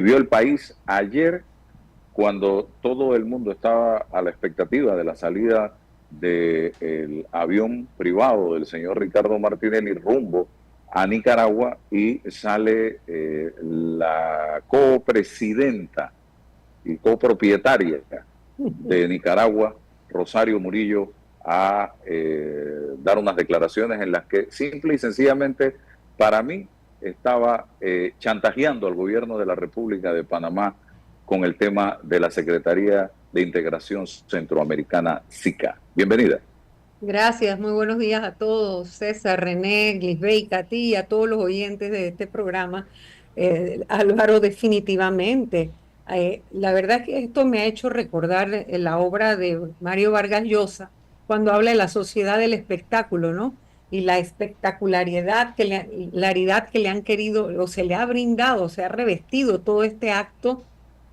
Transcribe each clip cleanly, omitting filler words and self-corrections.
vivió el país ayer cuando todo el mundo estaba a la expectativa de la salida del avión privado del señor Ricardo Martinelli rumbo a Nicaragua y sale la copresidenta y copropietaria de Nicaragua, Rosario Murillo, a dar unas declaraciones en las que simple y sencillamente para mí estaba chantajeando al gobierno de la República de Panamá con el tema de la Secretaría de Integración Centroamericana, SICA. Bienvenida. Gracias, muy buenos días a todos, César, René, Glisbey, Katy, y a todos los oyentes de este programa. Álvaro, definitivamente. La verdad es que esto me ha hecho recordar la obra de Mario Vargas Llosa, cuando habla de la sociedad del espectáculo, ¿no? Y la espectacularidad que le han querido, o se le ha brindado, se ha revestido todo este acto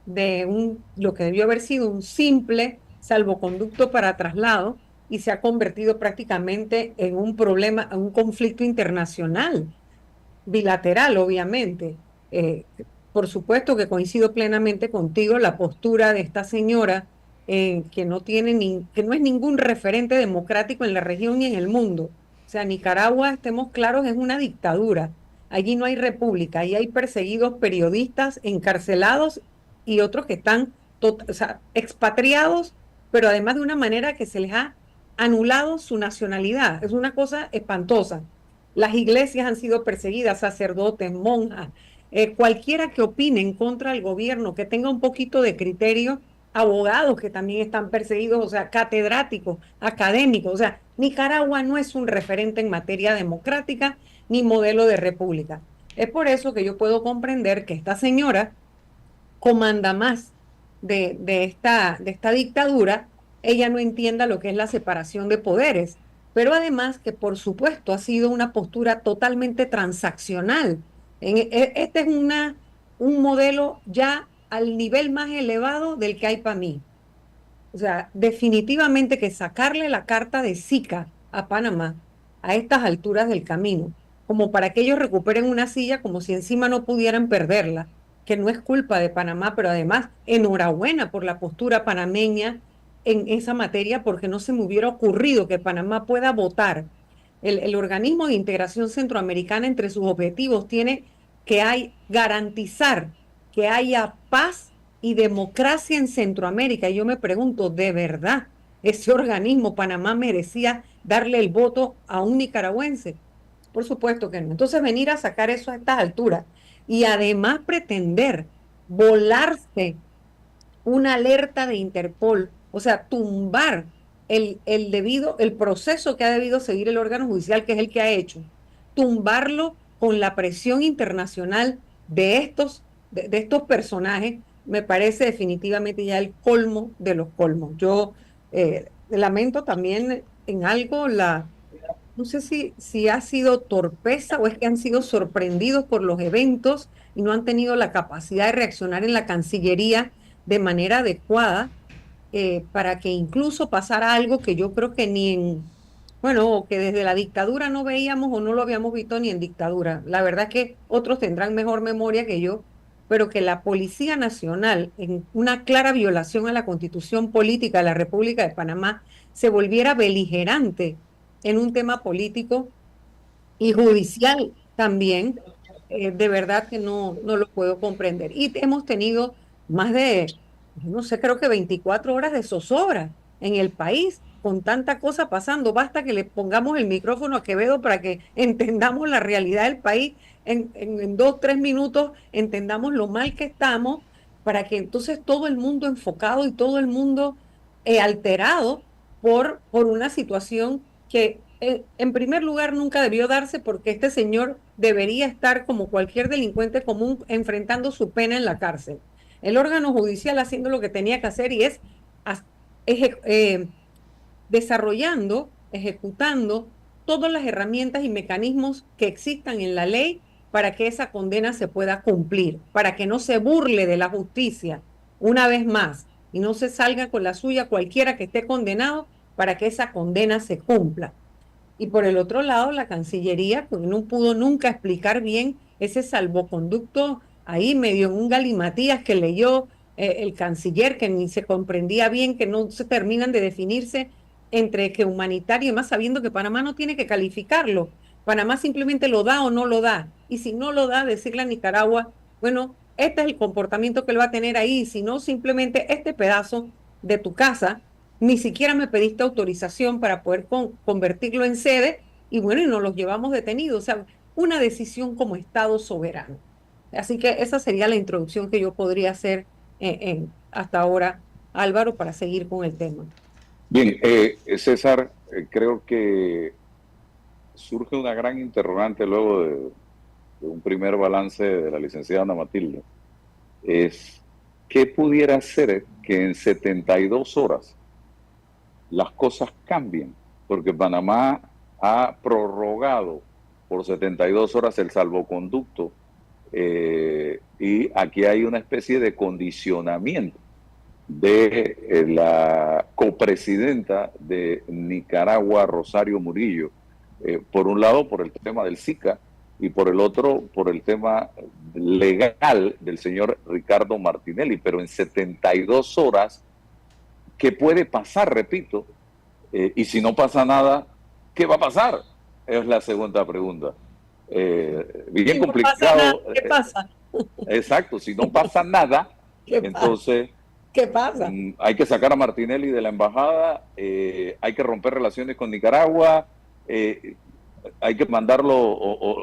de lo que debió haber sido un simple salvoconducto para traslado y se ha convertido prácticamente en un problema, en un conflicto internacional, bilateral, obviamente. Por supuesto que coincido plenamente contigo, la postura de esta señora, que no tiene que no es ningún referente democrático en la región ni en el mundo. O sea, Nicaragua, estemos claros, es una dictadura. Allí no hay república, allí hay perseguidos periodistas, encarcelados y otros que están o sea, expatriados, pero además de una manera que se les ha anulado su nacionalidad. Es una cosa espantosa. Las iglesias han sido perseguidas, sacerdotes, monjas, cualquiera que opine en contra del gobierno, que tenga un poquito de criterio, abogados que también están perseguidos, o sea, catedráticos, académicos. O sea, Nicaragua no es un referente en materia democrática ni modelo de república. Es por eso que yo puedo comprender que esta señora comanda más de esta dictadura, ella no entienda lo que es la separación de poderes, pero además que por supuesto ha sido una postura totalmente transaccional. Este es un modelo ya al nivel más elevado del que hay para mí. O sea, definitivamente que sacarle la carta de Zika a Panamá a estas alturas del camino, como para que ellos recuperen una silla como si encima no pudieran perderla, que no es culpa de Panamá, pero además enhorabuena por la postura panameña en esa materia, porque no se me hubiera ocurrido que Panamá pueda votar. El organismo de integración centroamericana entre sus objetivos tiene que hay garantizar que haya paz y democracia en Centroamérica. Y yo me pregunto, ¿de verdad ese organismo Panamá merecía darle el voto a un nicaragüense? Por supuesto que no. Entonces venir a sacar eso a estas alturas y además pretender volarse una alerta de Interpol, o sea, tumbar el proceso que ha debido seguir el órgano judicial, que es el que ha hecho, tumbarlo con la presión internacional de estos personajes, me parece definitivamente ya el colmo de los colmos. Yo lamento también en algo no sé si ha sido torpeza o es que han sido sorprendidos por los eventos y no han tenido la capacidad de reaccionar en la Cancillería de manera adecuada, para que incluso pasara algo que yo creo que ni en, bueno, que desde la dictadura no veíamos o no lo habíamos visto ni en dictadura. La verdad es que otros tendrán mejor memoria que yo, pero que la Policía Nacional, en una clara violación a la Constitución Política de la República de Panamá, se volviera beligerante en un tema político y judicial también, de verdad que no lo puedo comprender. Y hemos tenido más de, no sé, creo que 24 horas de zozobra en el país con tanta cosa pasando. Basta que le pongamos el micrófono a Quevedo para que entendamos la realidad del país en 2, 3 minutos, entendamos lo mal que estamos, para que entonces todo el mundo enfocado y todo el mundo alterado por una situación que en primer lugar nunca debió darse, porque este señor debería estar como cualquier delincuente común enfrentando su pena en la cárcel. El órgano judicial haciendo lo que tenía que hacer y es as- eje- desarrollando, ejecutando todas las herramientas y mecanismos que existan en la ley para que esa condena se pueda cumplir, para que no se burle de la justicia una vez más y no se salga con la suya cualquiera que esté condenado, para que esa condena se cumpla. Y por el otro lado, la Cancillería, pues, no pudo nunca explicar bien ese salvoconducto ahí medio en un galimatías que leyó el canciller, que ni se comprendía bien, que no se terminan de definirse entre que humanitario y más sabiendo que Panamá no tiene que calificarlo. Panamá simplemente lo da o no lo da. Y si no lo da, decirle a Nicaragua, bueno, este es el comportamiento que él va a tener ahí, si no, simplemente este pedazo de tu casa, ni siquiera me pediste autorización para poder convertirlo en sede, y bueno, y nos los llevamos detenidos. O sea, una decisión como Estado soberano. Así que esa sería la introducción que yo podría hacer hasta ahora, Álvaro, para seguir con el tema. Bien, César, creo que surge una gran interrogante luego de un primer balance de la licenciada Ana Matilde. Es, ¿qué pudiera ser que en 72 horas las cosas cambien? Porque Panamá ha prorrogado por 72 horas el salvoconducto y aquí hay una especie de condicionamiento de la copresidenta de Nicaragua, Rosario Murillo, por un lado por el tema del SICA y por el otro por el tema legal del señor Ricardo Martinelli, pero en 72 horas, ¿qué puede pasar? Repito, y si no pasa nada, ¿qué va a pasar? Es la segunda pregunta. Bien Si no pasa nada, complicado. ¿qué pasa? Exacto, si no pasa nada, ¿Qué pasa? entonces ¿Qué pasa? hay que sacar a Martinelli de la embajada, hay que romper relaciones con Nicaragua, hay que mandarlo,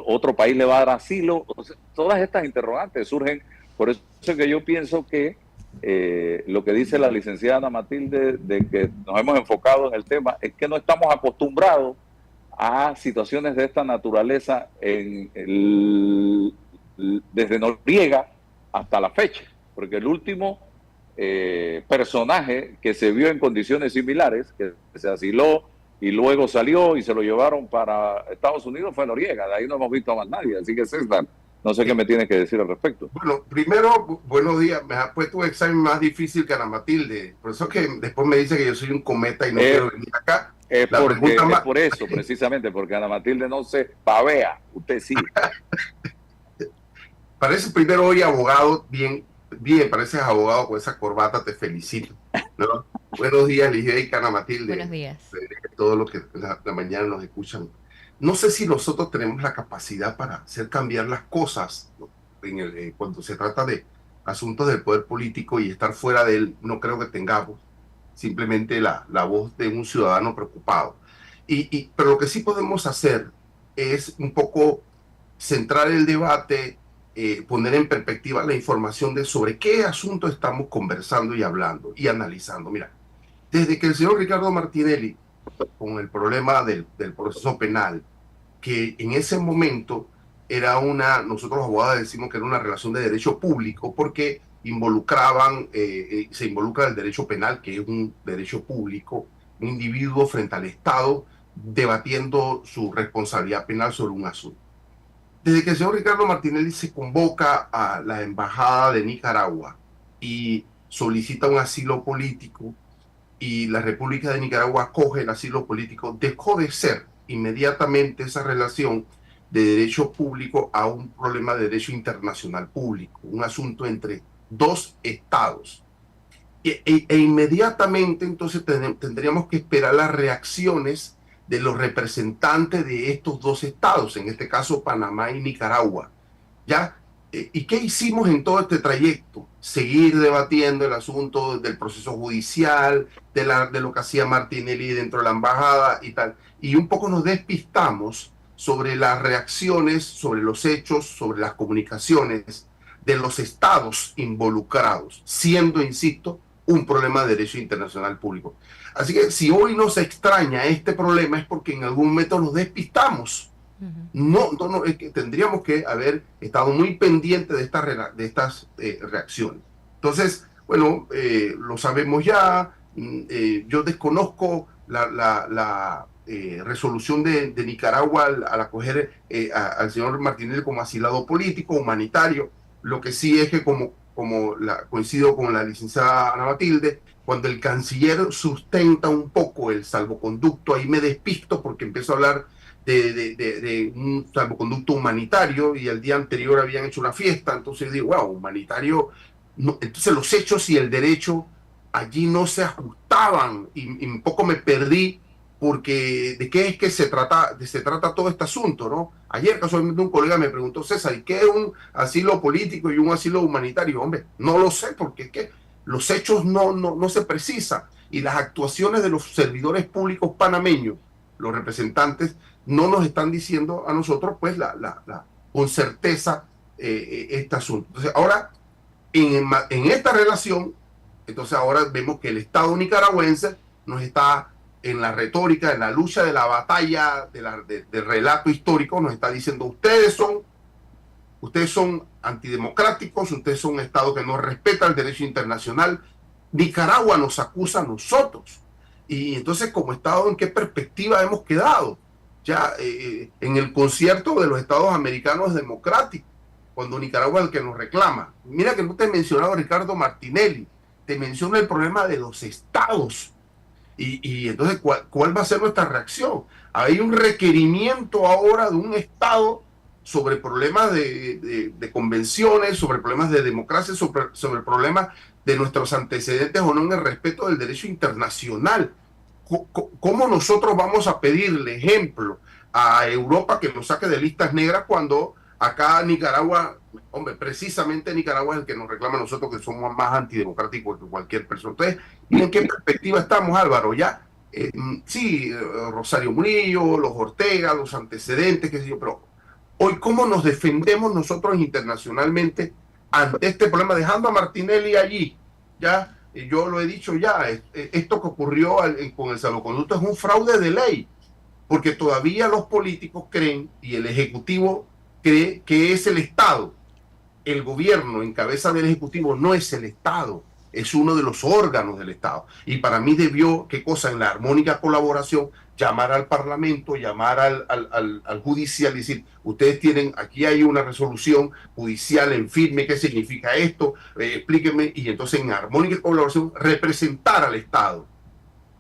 otro país le va a dar asilo. O sea, todas estas interrogantes surgen, por eso es que yo pienso que lo que dice la licenciada Ana Matilde, de que nos hemos enfocado en el tema, es que no estamos acostumbrados a situaciones de esta naturaleza desde Noriega hasta la fecha, porque el último personaje que se vio en condiciones similares, que se asiló y luego salió y se lo llevaron para Estados Unidos, fue Noriega. De ahí no hemos visto a más nadie. Así que César, no sé qué me tienes que decir al respecto. Bueno, primero, buenos días. Me ha puesto un examen más difícil que Ana Matilde. Por eso que después me dice que yo soy un cometa y no quiero venir acá. Es por eso, precisamente, porque Ana Matilde no se pavea. Usted sí. Parece primero hoy abogado, bien, pareces abogado con esa corbata, te felicito, ¿no? Buenos días, Ligia y Ana Matilde. Buenos días. Todos los que la mañana nos escuchan. No sé si nosotros tenemos la capacidad para hacer cambiar las cosas, ¿no? Cuando se trata de asuntos del poder político y estar fuera de él, no creo que tengamos simplemente la voz de un ciudadano preocupado. Pero lo que sí podemos hacer es un poco centrar el debate, poner en perspectiva la información de sobre qué asunto estamos conversando y hablando y analizando. Mira, desde que el señor Ricardo Martinelli, con el problema del proceso penal, que en ese momento era nosotros los abogados decimos que era una relación de derecho público porque se involucra el derecho penal, que es un derecho público, un individuo frente al Estado debatiendo su responsabilidad penal sobre un asunto. Desde que el señor Ricardo Martinelli se convoca a la embajada de Nicaragua y solicita un asilo político y la República de Nicaragua acoge el asilo político, dejó de ser inmediatamente esa relación de derecho público a un problema de derecho internacional público, un asunto entre dos estados. E inmediatamente entonces tendríamos que esperar las reacciones de los representantes de estos dos estados, en este caso Panamá y Nicaragua. ¿Ya? ¿Y qué hicimos en todo este trayecto? Seguir debatiendo el asunto del proceso judicial, de lo que hacía Martinelli dentro de la embajada y tal. Y un poco nos despistamos sobre las reacciones, sobre los hechos, sobre las comunicaciones de los estados involucrados, siendo, insisto, un problema de derecho internacional público. Así que si hoy nos extraña este problema es porque en algún momento nos despistamos. No, es que tendríamos que haber estado muy pendientes de estas reacciones. Entonces, bueno, lo sabemos ya. Yo desconozco la resolución de Nicaragua al acoger al señor Martinelli como asilado político, humanitario. Lo que sí es que coincido con la licenciada Ana Matilde, cuando el canciller sustenta un poco el salvoconducto, ahí me despisto porque empiezo a hablar de un salvoconducto humanitario y el día anterior habían hecho una fiesta, entonces digo, wow, humanitario, no, entonces los hechos y el derecho allí no se ajustaban y un poco me perdí porque de qué es que se trata todo este asunto, ¿no? Ayer casualmente un colega me preguntó, César, ¿y qué es un asilo político y un asilo humanitario? Hombre, no lo sé porque es que los hechos no se precisan y las actuaciones de los servidores públicos panameños, los representantes, no nos están diciendo a nosotros, pues, con certeza este asunto. Entonces, ahora, en esta relación, entonces ahora vemos que el Estado nicaragüense nos está en la retórica, en la lucha de la batalla, del relato histórico, nos está diciendo, ustedes son antidemocráticos, ustedes son un Estado que no respeta el derecho internacional. Nicaragua nos acusa a nosotros. Y entonces, como Estado, ¿en qué perspectiva hemos quedado? Ya en el concierto de los Estados americanos democráticos, cuando Nicaragua es el que nos reclama. Mira que no te he mencionado Ricardo Martinelli, te menciono el problema de los Estados. Y entonces, ¿cuál va a ser nuestra reacción? Hay un requerimiento ahora de un Estado sobre problemas de convenciones, sobre problemas de democracia, sobre problemas de nuestros antecedentes o no en el respeto del derecho internacional. ¿Cómo nosotros vamos a pedirle ejemplo a Europa que nos saque de listas negras cuando acá Nicaragua, hombre, precisamente Nicaragua es el que nos reclama a nosotros que somos más antidemocráticos que cualquier persona? Entonces, ¿y en qué perspectiva estamos, Álvaro? Ya, sí, Rosario Murillo, los Ortega, los antecedentes, qué sé yo, pero hoy, ¿cómo nos defendemos nosotros internacionalmente ante este problema? Dejando a Martinelli allí, ya, yo lo he dicho ya, esto que ocurrió con el salvoconducto es un fraude de ley, porque todavía los políticos creen y el Ejecutivo cree que es el Estado. El gobierno en cabeza del Ejecutivo no es el Estado, es uno de los órganos del Estado. Y para mí debió, ¿qué cosa? En la armónica colaboración, llamar al Parlamento, llamar al judicial y decir, ustedes tienen, aquí hay una resolución judicial en firme, ¿qué significa esto? Explíquenme. Y entonces en armónica colaboración representar al Estado.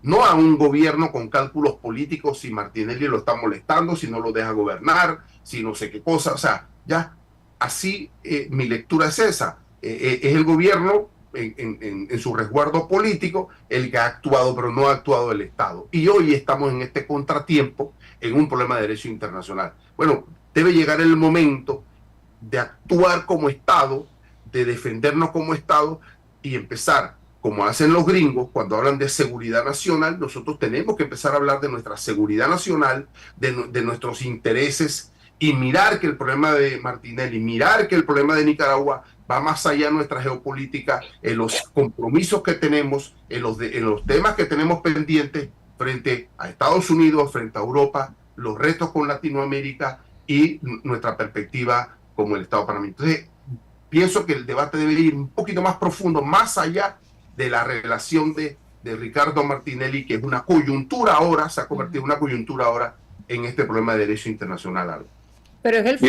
No a un gobierno con cálculos políticos si Martinelli lo está molestando, si no lo deja gobernar, si no sé qué cosa. O sea, ya así mi lectura es esa. Es el gobierno en su resguardo político el que ha actuado, pero no ha actuado el Estado. Y hoy estamos en este contratiempo en un problema de derecho internacional. Bueno, debe llegar el momento de actuar como Estado, de defendernos como Estado y empezar, como hacen los gringos, cuando hablan de seguridad nacional, nosotros tenemos que empezar a hablar de nuestra seguridad nacional, de nuestros intereses y mirar que el problema de Martinelli, mirar que el problema de Nicaragua va más allá de nuestra geopolítica, en los compromisos que tenemos, en los temas que tenemos pendientes frente a Estados Unidos, frente a Europa, los retos con Latinoamérica y nuestra perspectiva como el Estado panameño. Entonces, pienso que el debate debe ir un poquito más profundo, más allá de la relación de Ricardo Martinelli, que es una coyuntura ahora, se ha convertido en una coyuntura ahora en este problema de derecho internacional. Pero es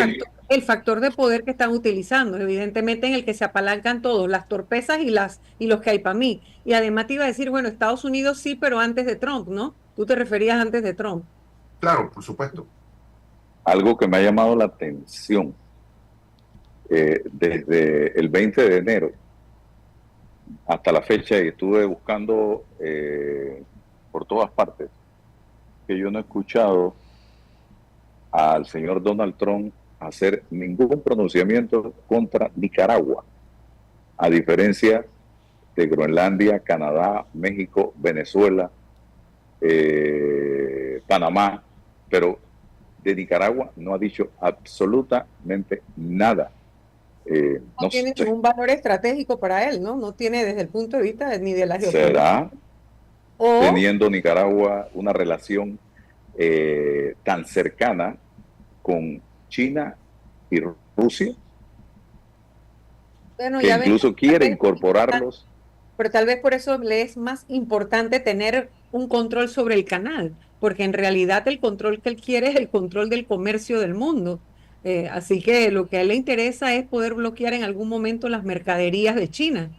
el factor de poder que están utilizando, evidentemente en el que se apalancan todos, las torpezas y los que hay para mí. Y además te iba a decir, bueno, Estados Unidos sí, pero antes de Trump, ¿no? Tú te referías antes de Trump. Claro, por supuesto. Algo que me ha llamado la atención desde el 20 de enero hasta la fecha, y estuve buscando por todas partes, que yo no he escuchado al señor Donald Trump hacer ningún pronunciamiento contra Nicaragua, a diferencia de Groenlandia, Canadá, México, Venezuela, Panamá, pero de Nicaragua no ha dicho absolutamente nada. No tiene ningún valor estratégico para él, ¿no? No tiene desde el punto de vista ni de la geopolítica. ¿Será teniendo Nicaragua una relación tan cercana con China y Rusia, bueno, que incluso quiere incorporarlos? Pero tal vez por eso le es más importante tener un control sobre el canal, porque en realidad el control que él quiere es el control del comercio del mundo. Así que lo que a él le interesa es poder bloquear en algún momento las mercaderías de China.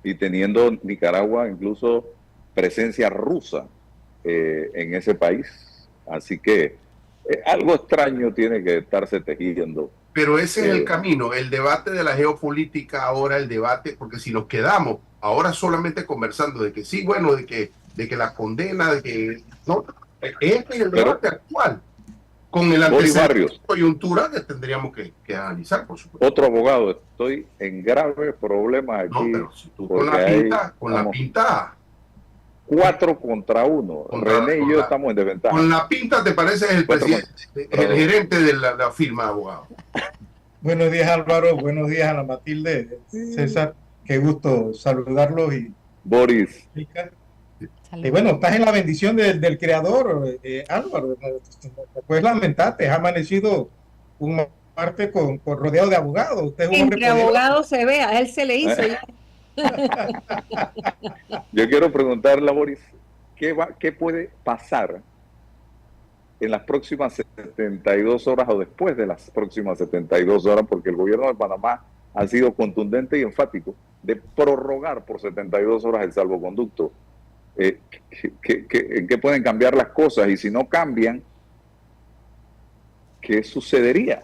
Y teniendo Nicaragua incluso presencia rusa en ese país. Así que Algo extraño tiene que estarse tejiendo. Pero ese es el Eh, camino, el debate de la geopolítica ahora, el debate, porque si nos quedamos ahora solamente conversando de que sí, bueno, de que la condena, de que no, este es el pero, debate actual, con el Boris antecedente de Barrios, coyuntura que tendríamos que analizar, por supuesto. otro abogado, estoy en graves problemas No, aquí pero si tú porque hay, con la vamos, pinta, con, 4 contra 1. contra, René y yo estamos en con desventaja. la pinta te pareces el Cuatro presidente, contra el 2. gerente de la firma de abogados. Buenos días, Álvaro. Buenos días, Ana Matilde. César, qué gusto saludarlos. Boris, Y bueno, estás en la bendición del Creador, Álvaro. No puedes lamentarte, has amanecido un martes con rodeado de abogados. Usted es un hombre Entre poderoso. abogados se ve, a él se le hizo ya. yo quiero preguntarle a Boris, ¿qué puede pasar en las próximas 72 horas o después de las próximas 72 horas? Porque el gobierno de Panamá ha sido contundente y enfático de prorrogar por 72 horas el salvoconducto. ¿En qué pueden cambiar las cosas? Y si no cambian, ¿qué sucedería?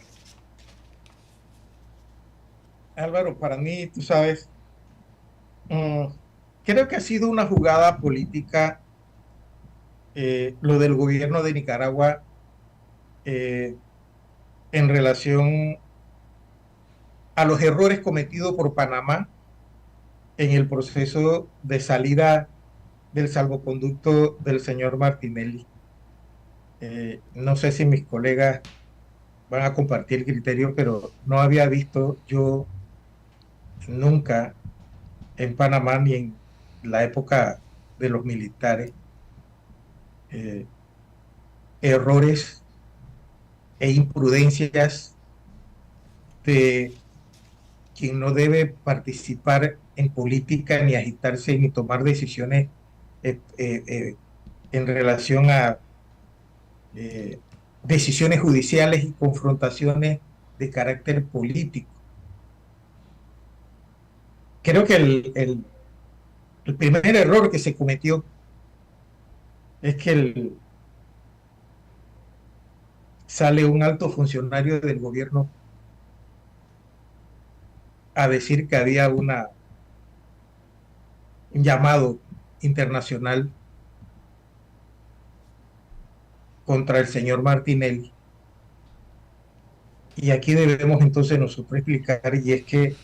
Álvaro, para mí, tú sabes, creo que ha sido una jugada política lo del gobierno de Nicaragua eh, en relación a los errores cometidos por Panamá en el proceso de salida del salvoconducto del señor Martinelli. No sé si mis colegas van a compartir el criterio, pero no había visto yo nunca en Panamá ni en la época de los militares eh, errores e imprudencias de quien no debe participar en política, ni agitarse, ni tomar decisiones en relación a eh, decisiones judiciales y confrontaciones de carácter político. Creo que el primer error que se cometió es que sale un alto funcionario del gobierno a decir que había un llamado internacional contra el señor Martinelli. Y aquí debemos entonces nosotros explicar, y es que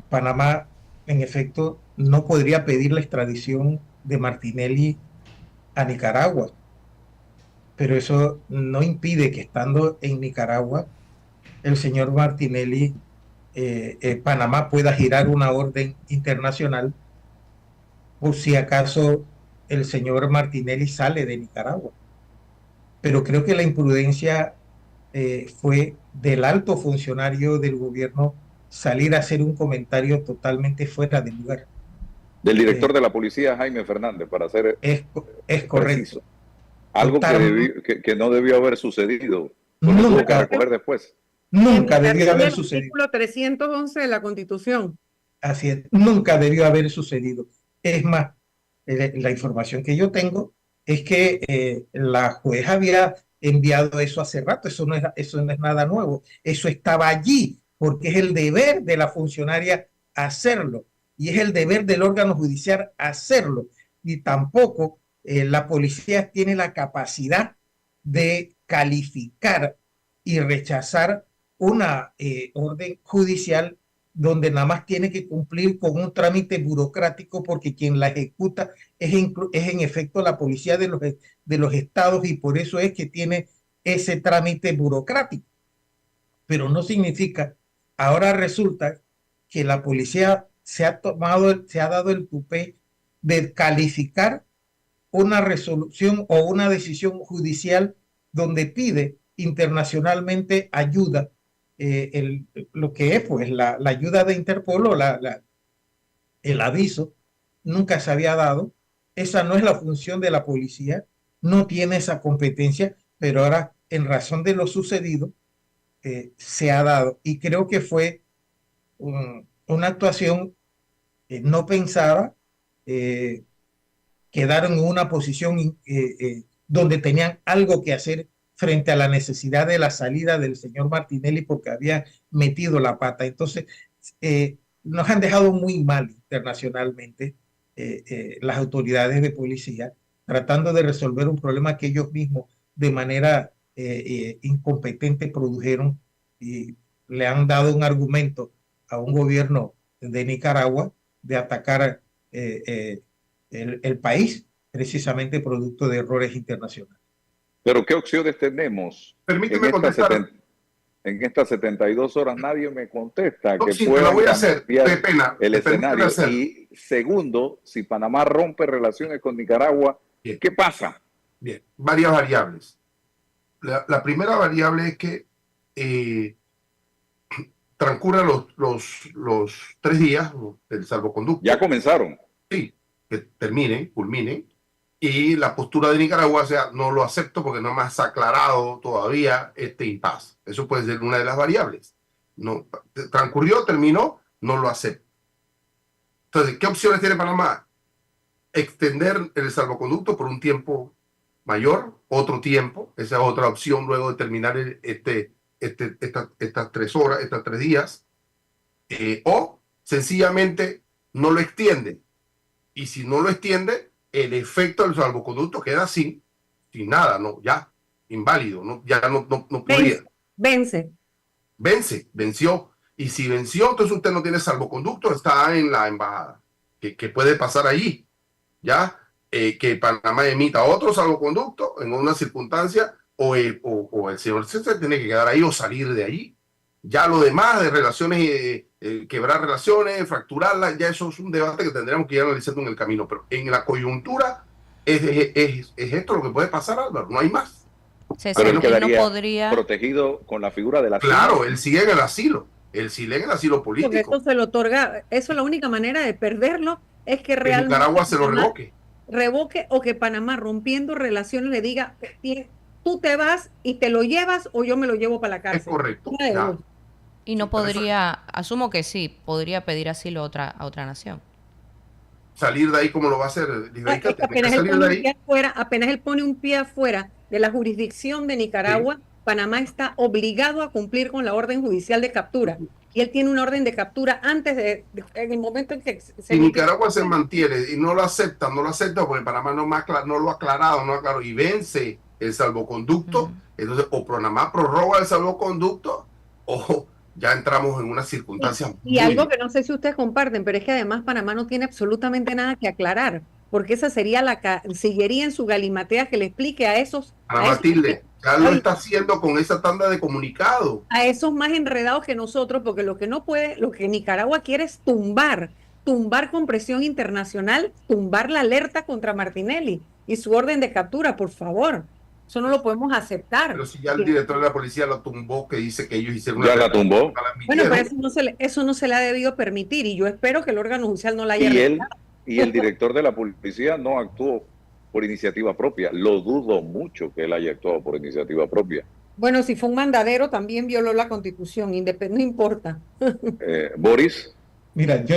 Panamá, en efecto, no podría pedir la extradición de Martinelli a Nicaragua, pero eso no impide que estando en Nicaragua, el señor Martinelli, Panamá pueda girar una orden internacional por si acaso el señor Martinelli sale de Nicaragua. Pero creo que la imprudencia fue del alto funcionario del gobierno salir a hacer un comentario totalmente fuera de lugar. Del director Eh, de la policía, Jaime Fernández, para ser es correcto. preciso. Algo Total, que no debió haber sucedido, pues lo tuvo que nunca, recoger después. En nunca debió violación haber del sucedido. artículo 311 de la Constitución. Así es, nunca debió haber sucedido. Es más, la información que yo tengo es que la juez había enviado eso hace rato, eso no es nada nuevo, eso estaba allí, porque es el deber de la funcionaria hacerlo, y es el deber del órgano judicial hacerlo, y tampoco la policía tiene la capacidad de calificar y rechazar una orden judicial donde nada más tiene que cumplir con un trámite burocrático porque quien la ejecuta es en efecto la policía de los estados, y por eso es que tiene ese trámite burocrático. Pero no significa, ahora resulta que la policía se ha dado el tupé de calificar una resolución o una decisión judicial donde pide internacionalmente ayuda, lo que es pues la ayuda de Interpol o el aviso, nunca se había dado. Esa no es la función de la policía, no tiene esa competencia, pero ahora en razón de lo sucedido se ha dado, y creo que fue una actuación no pensada. Quedaron en una posición donde tenían algo que hacer frente a la necesidad de la salida del señor Martinelli porque había metido la pata. Entonces, nos han dejado muy mal internacionalmente las autoridades de policía, tratando de resolver un problema que ellos mismos de manera incompetente produjeron y le han dado un argumento a un gobierno de Nicaragua de atacar el país precisamente producto de errores internacionales. Pero ¿qué opciones tenemos? Permíteme contestar. En estas 72 horas nadie me contesta No, que sí, pueda lo voy a hacer, de pena, el escenario. hacer. Y segundo, si Panamá rompe relaciones con Nicaragua, Bien. ¿qué pasa? Bien, varias variables. La primera variable es que transcurran los 3 días del salvoconducto. Ya comenzaron. Sí, que culminen. Y la postura de Nicaragua sea, no lo acepto porque no me has aclarado todavía este impasse. Eso puede ser una de las variables. No, transcurrió, terminó, no lo acepto. Entonces, ¿qué opciones tiene Panamá? Extender el salvoconducto por un tiempo mayor, otro tiempo, esa es otra opción luego de terminar estas 3 horas, estos 3 días, o sencillamente no lo extiende. Y si no lo extiende, el efecto del salvoconducto queda sin nada, no, ya, inválido, no, ya no podría. Venció. Y si venció, entonces usted no tiene salvoconducto, está en la embajada. ¿Qué puede pasar allí? ¿Ya? Que Panamá emita otro salvoconducto en una circunstancia o el señor se tiene que quedar ahí o salir de allí. Ya lo demás de relaciones, quebrar relaciones, fracturarlas, ya eso es un debate que tendríamos que ir analizando en el camino. Pero en la coyuntura es esto lo que puede pasar, Álvaro, no hay más. Pero él quedaría protegido con la figura del asilo. Claro, él sigue en el asilo. Él sigue en el asilo político. Porque eso se lo otorga, eso es la única manera de perderlo, es que realmente Nicaragua se lo revoque o que Panamá, rompiendo relaciones, le diga, tú te vas y te lo llevas o yo me lo llevo para la cárcel. Es correcto. Y no podría, asumo que sí, podría pedir asilo a otra nación. Salir de ahí, ¿cómo lo va a hacer? Apenas él pone un pie afuera de la jurisdicción de Nicaragua, sí. Panamá está obligado a cumplir con la orden judicial de captura. Y él tiene una orden de captura antes en el momento en que si Nicaragua se mantiene y no lo acepta porque Panamá no lo ha aclarado, y vence el salvoconducto, entonces o Panamá prorroga el salvoconducto o ya entramos en una circunstancia. Y algo que no sé si ustedes comparten, pero es que además Panamá no tiene absolutamente nada que aclarar, porque esa sería siguería en su galimatea que le explique a esos... Matilde, ya lo está haciendo con esa tanda de comunicado. A esos más enredados que nosotros, porque lo que Nicaragua quiere es tumbar con presión internacional, tumbar la alerta contra Martinelli y su orden de captura, por favor. Eso no lo podemos aceptar. Pero si ya el director de la policía lo tumbó, que dice que ellos hicieron ya la tumbó. Bueno, pero eso no se le ha debido permitir y yo espero que el órgano judicial no la haya respetado. Y el director de la policía no actuó por iniciativa propia. Lo dudo mucho que él haya actuado por iniciativa propia. Bueno, si fue un mandadero, también violó la Constitución, no importa. Boris. Mira, yo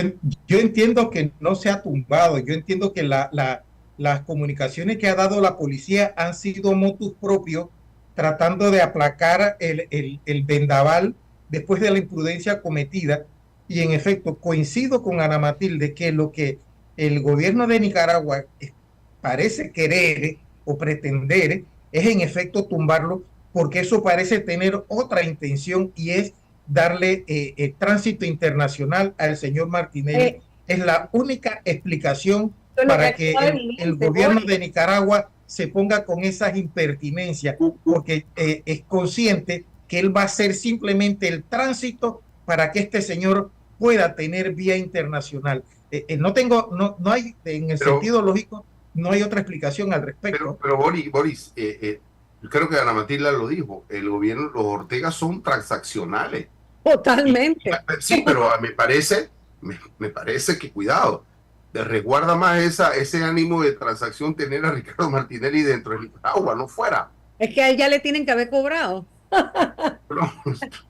entiendo que no se ha tumbado, yo entiendo que las comunicaciones que ha dado la policía han sido motus propios, tratando de aplacar el vendaval después de la imprudencia cometida. Y en efecto, coincido con Ana Matilde que lo que el gobierno de Nicaragua parece querer o pretender es en efecto tumbarlo, porque eso parece tener otra intención y es darle tránsito internacional al señor Martinelli. Es la única explicación para que el gobierno de Nicaragua se ponga con esas impertinencias, porque es consciente que él va a hacer simplemente el tránsito para que este señor pueda tener vía internacional. No hay, en el sentido lógico, no hay otra explicación al respecto. Pero Boris, creo que Ana Matilda lo dijo, el gobierno, los Ortega son transaccionales. Totalmente. Sí, pero me parece que, cuidado, resguarda más ese ánimo de transacción tener a Ricardo Martinelli dentro de Nicaragua, no fuera. Es que a él ya le tienen que haber cobrado.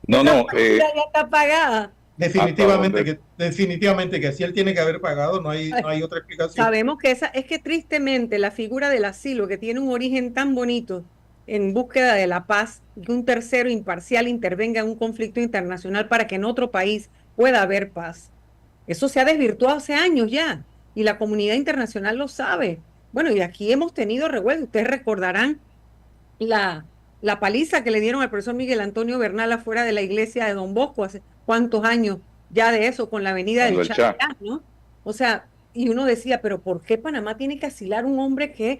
No. Ya está pagada. Definitivamente que si él tiene que haber pagado, no hay otra explicación. Sabemos que es que tristemente la figura del asilo, que tiene un origen tan bonito en búsqueda de la paz, que un tercero imparcial intervenga en un conflicto internacional para que en otro país pueda haber paz. Eso se ha desvirtuado hace años ya y la comunidad internacional lo sabe. Bueno, y aquí hemos tenido revuelo. Ustedes recordarán la, la paliza que le dieron al profesor Miguel Antonio Bernal afuera de la iglesia de Don Bosco hace cuántos años ya de eso con la avenida Cuando del el Chá, Cha. ¿no? O sea, y uno decía, pero ¿por qué Panamá tiene que asilar un hombre que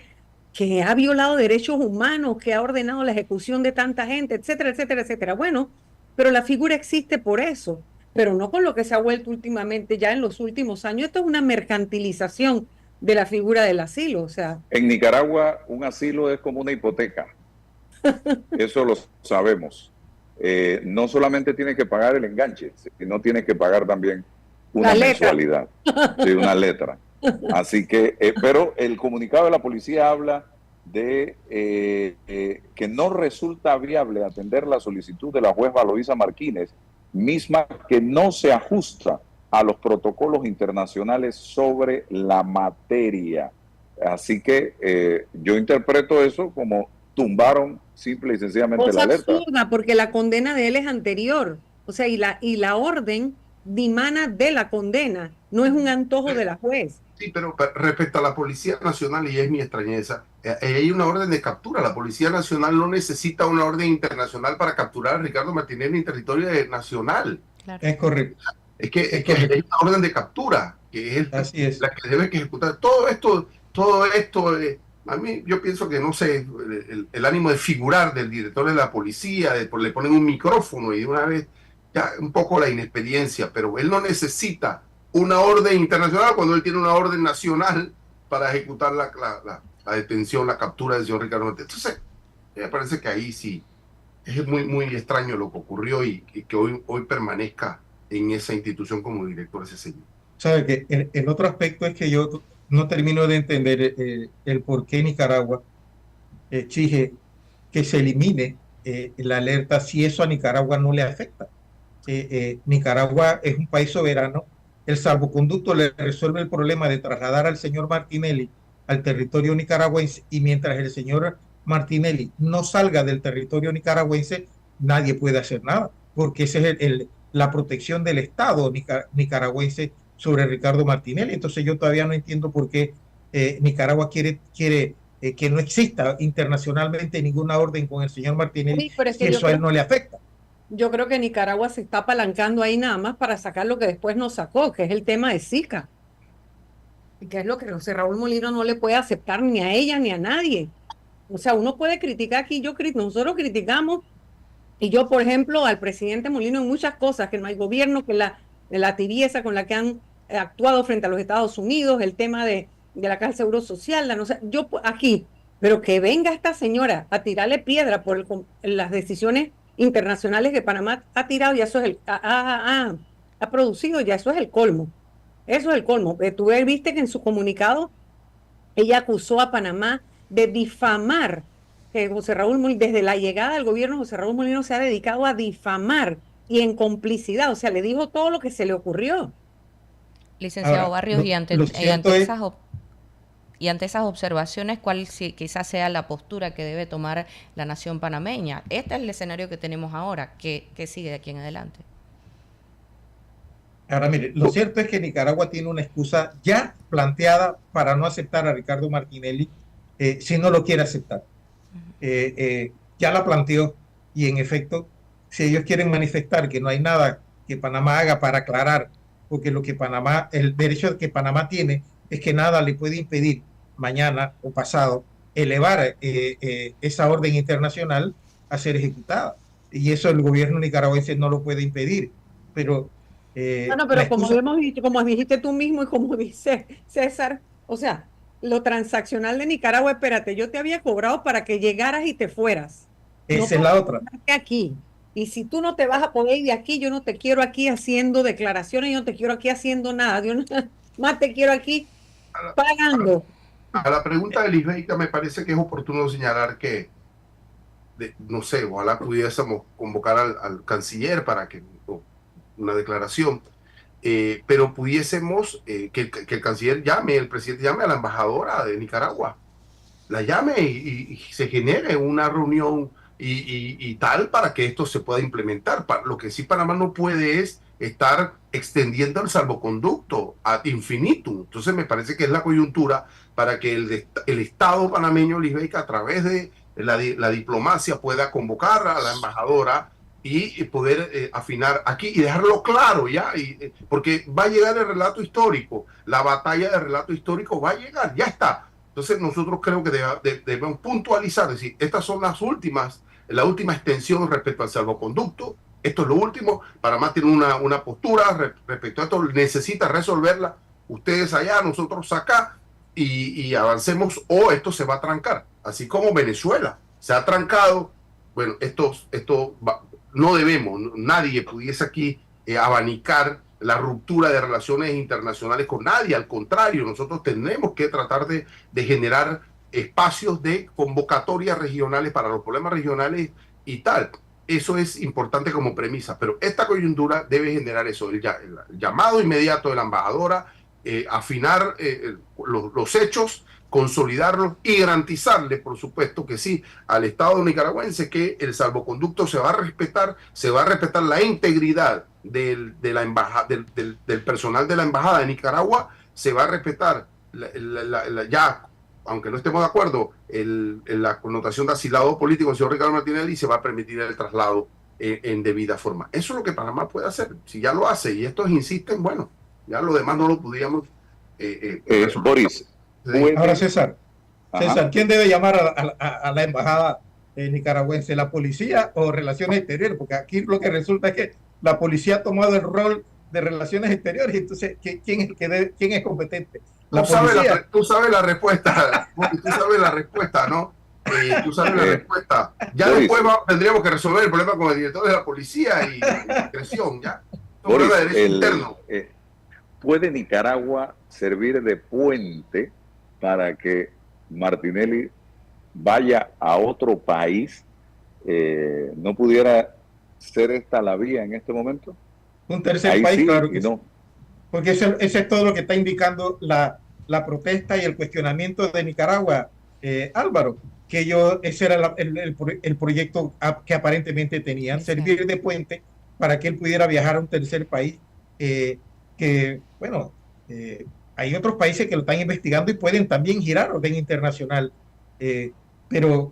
ha violado derechos humanos, que ha ordenado la ejecución de tanta gente, etcétera, etcétera, etcétera? Bueno, pero la figura existe por eso, pero no con lo que se ha vuelto últimamente, ya en los últimos años. Esto es una mercantilización de la figura del asilo, o sea. En Nicaragua, un asilo es como una hipoteca. Eso lo sabemos. No solamente tiene que pagar el enganche, sino tiene que pagar también una mensualidad, sí, una letra. Así que, pero el comunicado de la policía habla de que no resulta viable atender la solicitud de la juez Valoisa Martínez, misma que no se ajusta a los protocolos internacionales sobre la materia. Así que yo interpreto eso como tumbaron simple y sencillamente Cosa la alerta. absurda, porque la condena de él es anterior. O sea, y la orden dimana de la condena, no es un antojo de la juez. Sí, pero respecto a la Policía Nacional, y es mi extrañeza, hay una orden de captura. La Policía Nacional no necesita una orden internacional para capturar a Ricardo Martinelli en territorio nacional. Claro. Es correcto. Es que hay una orden de captura, que es Así es. la que debe que ejecutar. Todo esto, a mí yo pienso que, no sé, el ánimo de figurar del director de la policía, le ponen un micrófono y de una vez, ya un poco la inexperiencia, pero él no necesita una orden internacional cuando él tiene una orden nacional para ejecutar la detención, la captura del señor Ricardo Martínez. Entonces, me parece que ahí sí es muy, muy extraño lo que ocurrió y que hoy permanezca en esa institución como director ese señor. Sabe que el otro aspecto es que yo no termino de entender el por qué Nicaragua exige que se elimine la alerta si eso a Nicaragua no le afecta. Nicaragua es un país soberano. El salvoconducto le resuelve el problema de trasladar al señor Martinelli al territorio nicaragüense, y mientras el señor Martinelli no salga del territorio nicaragüense, nadie puede hacer nada, porque esa es la protección del Estado nicaragüense sobre Ricardo Martinelli. Entonces yo todavía no entiendo por qué Nicaragua quiere que no exista internacionalmente ninguna orden con el señor Martinelli, Sí, pero es si que eso a él no le afecta. yo creo que Nicaragua se está apalancando ahí nada más para sacar lo que después nos sacó, que es el tema de Zika. Y que es lo que José Raúl Molino no le puede aceptar ni a ella ni a nadie. O sea, uno puede criticar aquí, nosotros criticamos, y yo, por ejemplo, al presidente Molino en muchas cosas, que no hay gobierno, que la tibieza con la que han actuado frente a los Estados Unidos, el tema de la Caja del Seguro Social, no sé, yo aquí, pero que venga esta señora a tirarle piedra por las decisiones internacionales que Panamá ha tirado, ya eso es ha producido, ya eso es el colmo. Eso es el colmo. Tú viste que en su comunicado ella acusó a Panamá de difamar, que José Raúl Molino, desde la llegada del gobierno, José Raúl Molino se ha dedicado a difamar y en complicidad, o sea, le dijo todo lo que se le ocurrió. Licenciado Ahora, Barrios, y ante esas observaciones, ¿cuál quizás sea la postura que debe tomar la nación panameña? Este es el escenario que tenemos ahora. ¿Qué sigue de aquí en adelante? Ahora, mire, lo cierto es que Nicaragua tiene una excusa ya planteada para no aceptar a Ricardo Martinelli si no lo quiere aceptar. Ya la planteó, y en efecto, si ellos quieren manifestar que no hay nada que Panamá haga para aclarar, porque el derecho que Panamá tiene es que nada le puede impedir mañana o pasado elevar esa orden internacional a ser ejecutada. Y eso el gobierno nicaragüense no lo puede impedir. Pero Bueno, pero como hemos dicho, como dijiste tú mismo y como dice César, o sea, lo transaccional de Nicaragua, espérate, yo te había cobrado para que llegaras y te fueras. Esa es la otra. Aquí. Y si tú no te vas a poder ir de aquí, yo no te quiero aquí haciendo declaraciones, yo no te quiero aquí haciendo nada, yo no, más te quiero aquí pagando. A la pregunta de Lisbeika me parece que es oportuno señalar que, no sé, ojalá pudiésemos convocar al canciller para que una declaración, pero pudiésemos que el canciller llame, el presidente llame a la embajadora de Nicaragua, la llame y se genere una reunión y tal para que esto se pueda implementar. Lo que sí Panamá no puede es estar extendiendo el salvoconducto ad infinitum. Entonces me parece que es la coyuntura para que el Estado panameño, Lisbeth, a través de la diplomacia pueda convocar a la embajadora y poder afinar aquí y dejarlo claro ya, porque va a llegar el relato histórico, la batalla del relato histórico va a llegar, ya está. Entonces nosotros creo que debemos puntualizar, es decir, estas son la última extensión respecto al salvoconducto, esto es lo último, Panamá tiene una postura respecto a esto, necesita resolverla, ustedes allá, nosotros acá, y avancemos o esto se va a trancar, así como Venezuela se ha trancado. Bueno, no debemos, nadie pudiese aquí abanicar la ruptura de relaciones internacionales con nadie, al contrario, nosotros tenemos que tratar de generar espacios de convocatorias regionales para los problemas regionales y tal. Eso es importante como premisa, pero esta coyuntura debe generar eso, el llamado inmediato de la embajadora, afinar los hechos, consolidarlos y garantizarle, por supuesto que sí, al Estado nicaragüense que el salvoconducto se va a respetar la integridad del personal de la embajada de Nicaragua, se va a respetar ya, aunque no estemos de acuerdo, la connotación de asilado político del señor Ricardo Martinelli, se va a permitir el traslado en debida forma. Eso es lo que Panamá puede hacer. Si ya lo hace y estos insisten, bueno, ya lo demás no lo podríamos Boris. Sí. Ahora, César, ¿quién debe llamar a la embajada nicaragüense? ¿La policía o Relaciones Exteriores? Porque aquí lo que resulta es que la policía ha tomado el rol de Relaciones Exteriores. Entonces, ¿quién es competente? Tú sabes la respuesta, tú sabes la respuesta, ¿no? Tú sabes la respuesta. Ya Boris, después tendríamos que resolver el problema con el director de la policía y la discreción, ¿ya? Boris, de derecho interno. ¿Puede Nicaragua servir de puente para que Martinelli vaya a otro país? ¿No pudiera ser esta la vía en este momento? Un tercer Ahí país, sí, claro que y no. sí. Porque ese es todo lo que está indicando la protesta y el cuestionamiento de Nicaragua, Álvaro, que ese era el proyecto que aparentemente tenían, servir de puente para que él pudiera viajar a un tercer país, bueno, hay otros países que lo están investigando y pueden también girar orden internacional, pero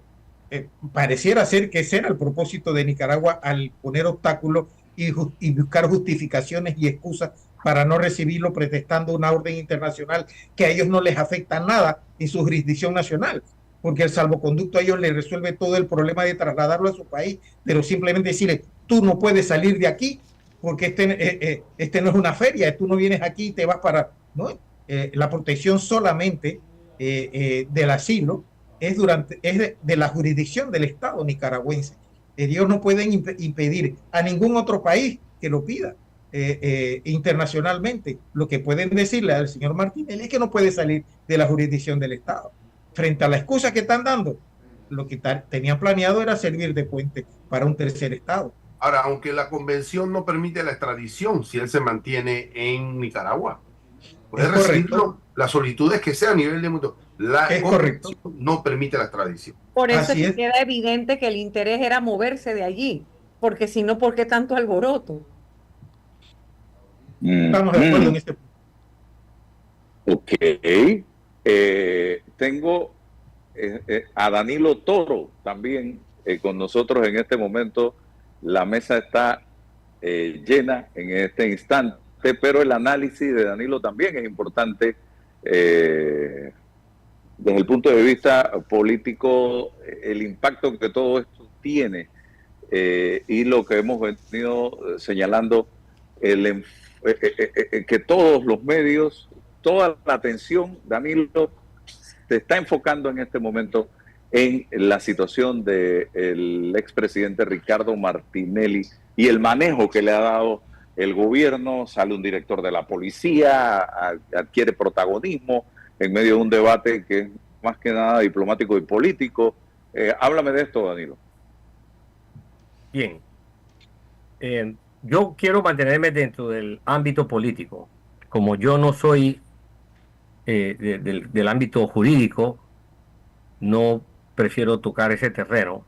pareciera ser que ese era el propósito de Nicaragua al poner obstáculos y buscar justificaciones y excusas para no recibirlo, pretextando una orden internacional que a ellos no les afecta nada en su jurisdicción nacional, porque el salvoconducto a ellos les resuelve todo el problema de trasladarlo a su país, pero simplemente decirle, tú no puedes salir de aquí porque este no es una feria, tú no vienes aquí y te vas para... ¿no? La protección solamente del asilo es de la jurisdicción del Estado nicaragüense. Ellos no pueden impedir a ningún otro país que lo pida internacionalmente. Lo que pueden decirle al señor Martinelli es que no puede salir de la jurisdicción del Estado. Frente a la excusa que están dando, lo que tenían planeado era servir de puente para un tercer Estado. Ahora, aunque la convención no permite la extradición si él se mantiene en Nicaragua, puede recibirlo las solicitudes que sea a nivel de mundo. La convención no permite la extradición. Por eso es que queda evidente que el interés era moverse de allí, porque si no, ¿por qué tanto alboroto? Estamos de acuerdo en este punto. Ok. Tengo a Danilo Toro también con nosotros en este momento. La mesa está llena en este instante, pero el análisis de Danilo también es importante desde el punto de vista político, el impacto que todo esto tiene y lo que hemos venido señalando, que todos los medios, toda la atención, Danilo, se está enfocando en este momento en la situación del expresidente Ricardo Martinelli y el manejo que le ha dado el gobierno. Sale un director de la policía, adquiere protagonismo en medio de un debate que es más que nada diplomático y político. Háblame de esto, Danilo. Bien. yo quiero mantenerme dentro del ámbito político. Como yo no soy del ámbito jurídico, no prefiero tocar ese terreno.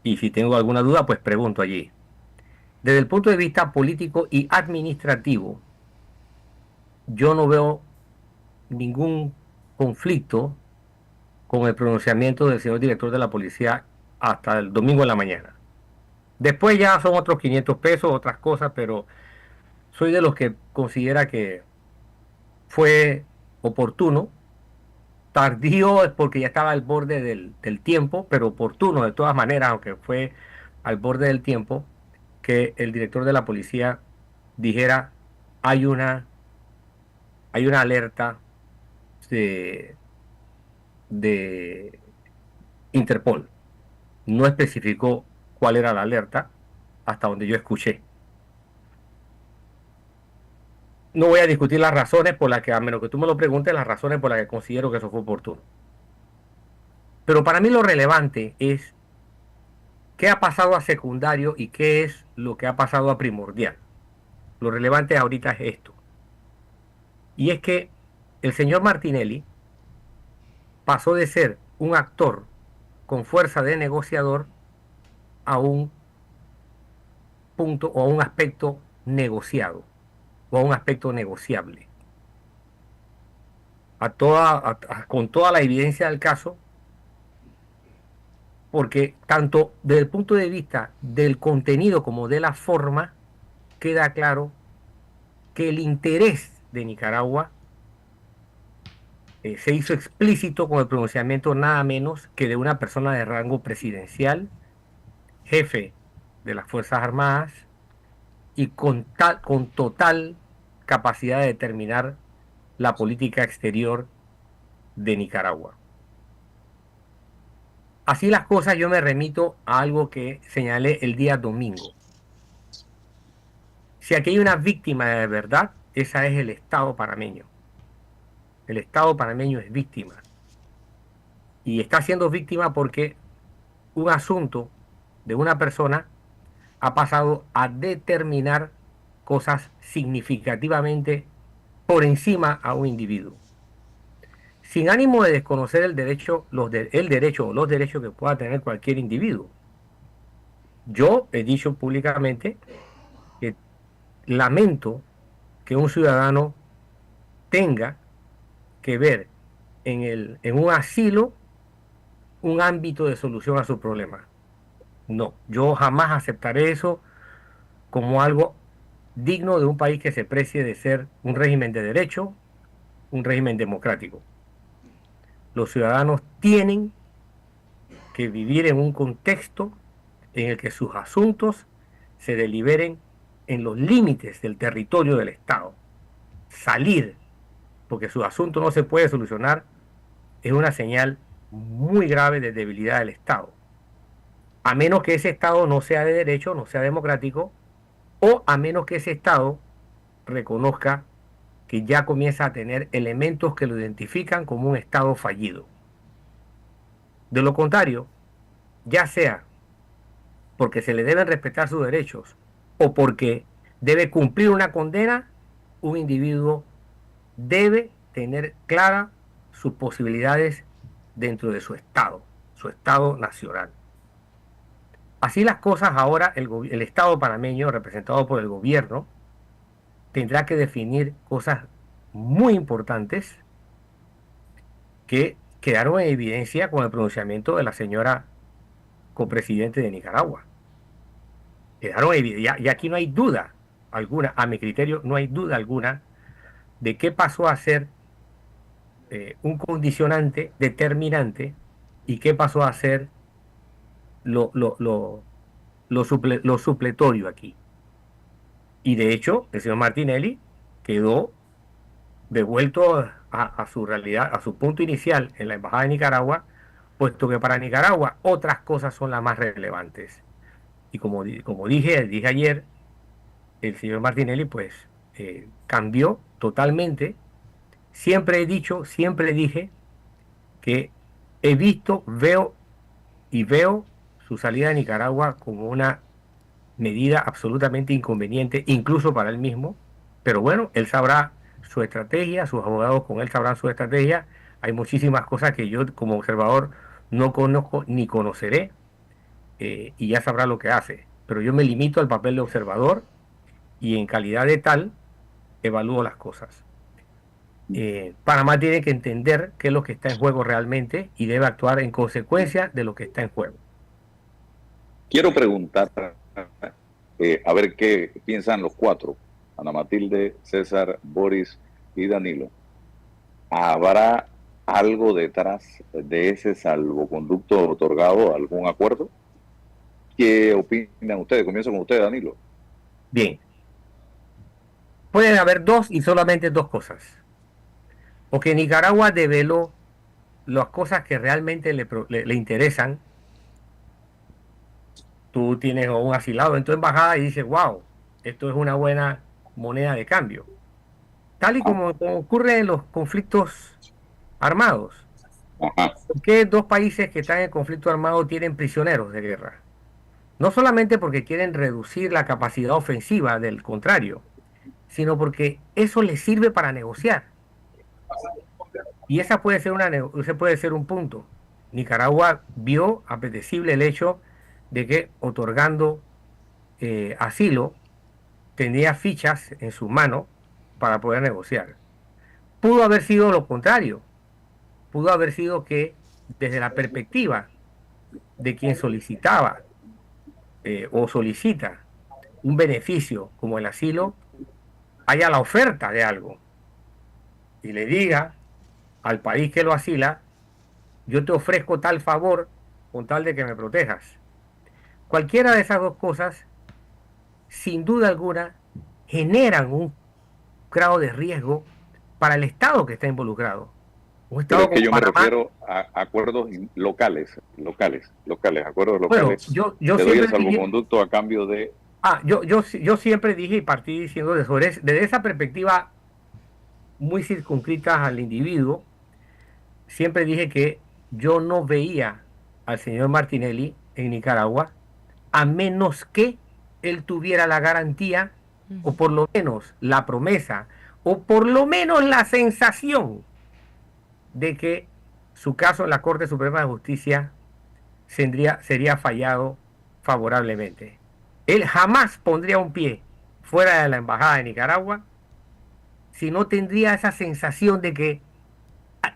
Y si tengo alguna duda, pues pregunto allí. Desde el punto de vista político y administrativo, yo no veo ningún conflicto con el pronunciamiento del señor director de la policía hasta el domingo en la mañana. Después ya son otros 500 pesos, otras cosas, pero soy de los que considera que fue oportuno, tardío es porque ya estaba al borde del tiempo, pero oportuno de todas maneras, aunque fue al borde del tiempo, que el director de la policía dijera, hay una, hay una alerta de, de Interpol. No especificó cuál era la alerta hasta donde yo escuché. No voy a discutir las razones por las que, a menos que tú me lo preguntes, las razones por las que considero que eso fue oportuno. Pero para mí lo relevante es qué ha pasado a secundario y qué es lo que ha pasado a primordial. Lo relevante ahorita es esto. Y es que el señor Martinelli pasó de ser un actor con fuerza de negociador a un punto o a un aspecto negociado o a un aspecto negociable. Con toda la evidencia del caso, porque tanto desde el punto de vista del contenido como de la forma, queda claro que el interés de Nicaragua se hizo explícito con el pronunciamiento nada menos que de una persona de rango presidencial, jefe de las Fuerzas Armadas y con total capacidad de determinar la política exterior de Nicaragua. Así las cosas, yo me remito a algo que señalé el día domingo. Si aquí hay una víctima de verdad, esa es el Estado panameño. El Estado panameño es víctima. Y está siendo víctima porque un asunto de una persona ha pasado a determinar cosas significativamente por encima a un individuo. Sin ánimo de desconocer el derecho o los derechos que pueda tener cualquier individuo. Yo he dicho públicamente que lamento que un ciudadano tenga que ver en un asilo un ámbito de solución a su problema. No, yo jamás aceptaré eso como algo digno de un país que se precie de ser un régimen de derecho, un régimen democrático. Los ciudadanos tienen que vivir en un contexto en el que sus asuntos se deliberen en los límites del territorio del Estado. Salir, porque su asunto no se puede solucionar, es una señal muy grave de debilidad del Estado. A menos que ese Estado no sea de derecho, no sea democrático, o a menos que ese Estado reconozca que ya comienza a tener elementos que lo identifican como un Estado fallido. De lo contrario, ya sea porque se le deben respetar sus derechos o porque debe cumplir una condena, un individuo debe tener claras sus posibilidades dentro de su Estado nacional. Así las cosas ahora, el Estado panameño, representado por el gobierno, tendrá que definir cosas muy importantes que quedaron en evidencia con el pronunciamiento de la señora copresidente de Nicaragua. Quedaron evidencia, y aquí no hay duda alguna, a mi criterio, no hay duda alguna de qué pasó a ser un condicionante determinante y qué pasó a ser lo supletorio aquí. Y de hecho, el señor Martinelli quedó devuelto a su realidad, a su punto inicial en la Embajada de Nicaragua, puesto que para Nicaragua otras cosas son las más relevantes. Y como dije ayer, el señor Martinelli pues cambió totalmente. Siempre he dicho, siempre dije que veo su salida de Nicaragua como una medida absolutamente inconveniente, incluso para él mismo, pero bueno, él sabrá su estrategia, sus abogados con él sabrán su estrategia. Hay muchísimas cosas que yo como observador no conozco ni conoceré, y ya sabrá lo que hace, pero yo me limito al papel de observador y en calidad de tal evalúo las cosas. Panamá tiene que entender qué es lo que está en juego realmente y debe actuar en consecuencia de lo que está en juego. Quiero preguntar, a ver qué piensan los cuatro, Ana Matilde, César, Boris y Danilo. ¿Habrá algo detrás de ese salvoconducto otorgado, algún acuerdo? ¿Qué opinan ustedes? Comienzo con usted, Danilo. Bien. Pueden haber dos y solamente dos cosas. O que Nicaragua develó las cosas que realmente le interesan. Tú tienes un asilado en tu embajada y dices, wow, esto es una buena moneda de cambio. Tal y como ocurre en los conflictos armados. Ajá. ¿Por qué dos países que están en conflicto armado tienen prisioneros de guerra? No solamente porque quieren reducir la capacidad ofensiva del contrario, sino porque eso les sirve para negociar. Y ese puede ser un punto. Nicaragua vio apetecible el hecho de que otorgando asilo tendría fichas en su mano para poder negociar. Pudo haber sido lo contrario. Pudo haber sido que desde la perspectiva de quien solicitaba o solicita un beneficio como el asilo, haya la oferta de algo y le diga al país que lo asila, yo te ofrezco tal favor con tal de que me protejas. Cualquiera de esas dos cosas, sin duda alguna, generan un grado de riesgo para el Estado que está involucrado. Un Pero Estado es que como yo me Panamá. refiero a acuerdos locales, acuerdos Bueno, locales. yo Te doy el siempre dije, salvoconducto a cambio de... yo siempre dije y partí diciendo desde esa perspectiva muy circunscrita al individuo, siempre dije que yo no veía al señor Martinelli en Nicaragua a menos que él tuviera la garantía o por lo menos la promesa o por lo menos la sensación de que su caso en la Corte Suprema de Justicia sería fallado favorablemente. Él jamás pondría un pie fuera de la Embajada de Nicaragua si no tendría esa sensación de que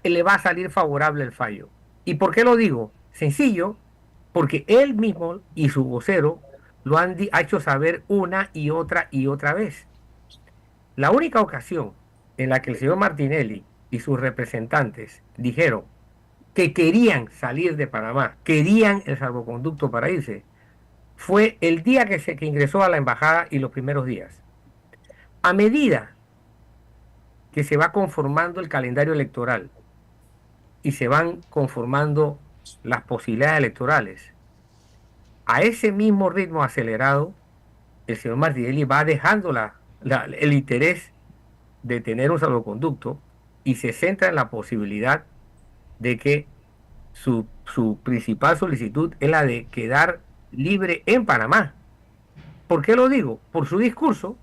le va a salir favorable el fallo. ¿Y por qué lo digo? Sencillo, porque él mismo y su vocero lo han hecho saber una y otra vez. La única ocasión en la que el señor Martinelli y sus representantes dijeron que querían salir de Panamá, querían el salvoconducto para irse, fue el día que ingresó a la embajada y los primeros días. A medida que se va conformando el calendario electoral y se van conformando las posibilidades electorales, a ese mismo ritmo acelerado, el señor Martinelli va dejando el interés de tener un salvoconducto y se centra en la posibilidad de que su principal solicitud es la de quedar libre en Panamá. ¿Por qué lo digo? Por su discurso.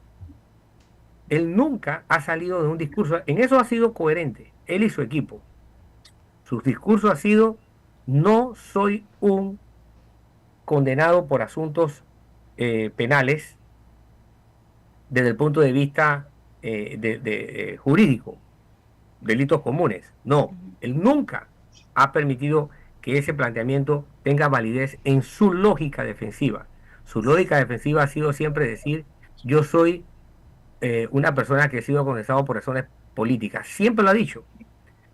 Él nunca ha salido de un discurso, en eso ha sido coherente, él y su equipo. Su discurso ha sido, no soy un condenado por asuntos penales desde el punto de vista jurídico, delitos comunes. No, él nunca ha permitido que ese planteamiento tenga validez en su lógica defensiva. Su lógica defensiva ha sido siempre decir, yo soy una persona que ha sido condenado por razones políticas. Siempre lo ha dicho.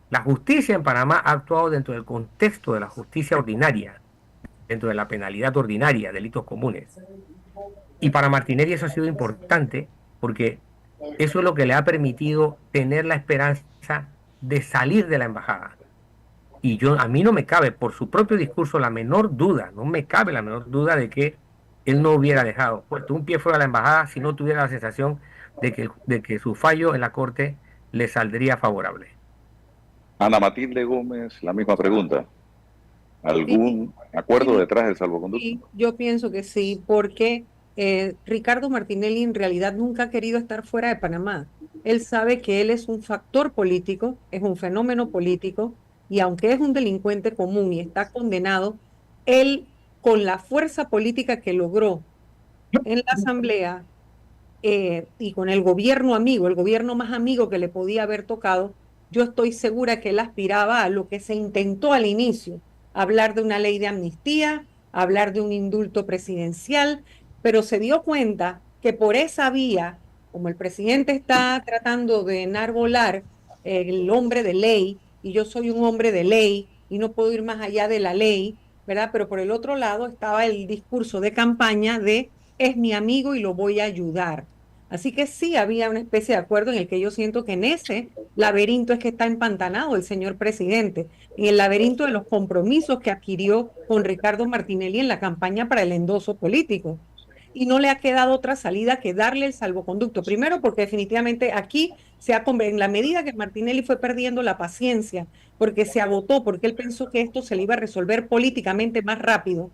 La justicia en Panamá ha actuado dentro del contexto de la justicia ordinaria, dentro de la penalidad ordinaria, delitos comunes. Y para Martinelli eso ha sido importante porque eso es lo que le ha permitido tener la esperanza de salir de la embajada. Y a mí no me cabe, por su propio discurso, la menor duda, no me cabe la menor duda de que él no hubiera dejado puesto un pie fuera de la embajada si no tuviera la sensación de que su fallo en la Corte le saldría favorable. Ana Matilde Gómez, la misma pregunta. ¿Algún acuerdo detrás del salvoconducto? Sí, yo pienso que sí, porque Ricardo Martinelli en realidad nunca ha querido estar fuera de Panamá. Él sabe que él es un factor político, es un fenómeno político, y aunque es un delincuente común y está condenado, él, con la fuerza política que logró en la Asamblea, y con el gobierno amigo, el gobierno más amigo que le podía haber tocado, yo estoy segura que él aspiraba a lo que se intentó al inicio, hablar de una ley de amnistía, hablar de un indulto presidencial, pero se dio cuenta que por esa vía, como el presidente está tratando de enarbolar el hombre de ley, y yo soy un hombre de ley y no puedo ir más allá de la ley, ¿verdad? Pero por el otro lado estaba el discurso de campaña de es mi amigo y lo voy a ayudar. Así que sí había una especie de acuerdo en el que yo siento que en ese laberinto es que está empantanado el señor presidente, en el laberinto de los compromisos que adquirió con Ricardo Martinelli en la campaña para el endoso político. Y no le ha quedado otra salida que darle el salvoconducto. Primero, porque definitivamente aquí en la medida que Martinelli fue perdiendo la paciencia, porque se agotó, porque él pensó que esto se le iba a resolver políticamente más rápido,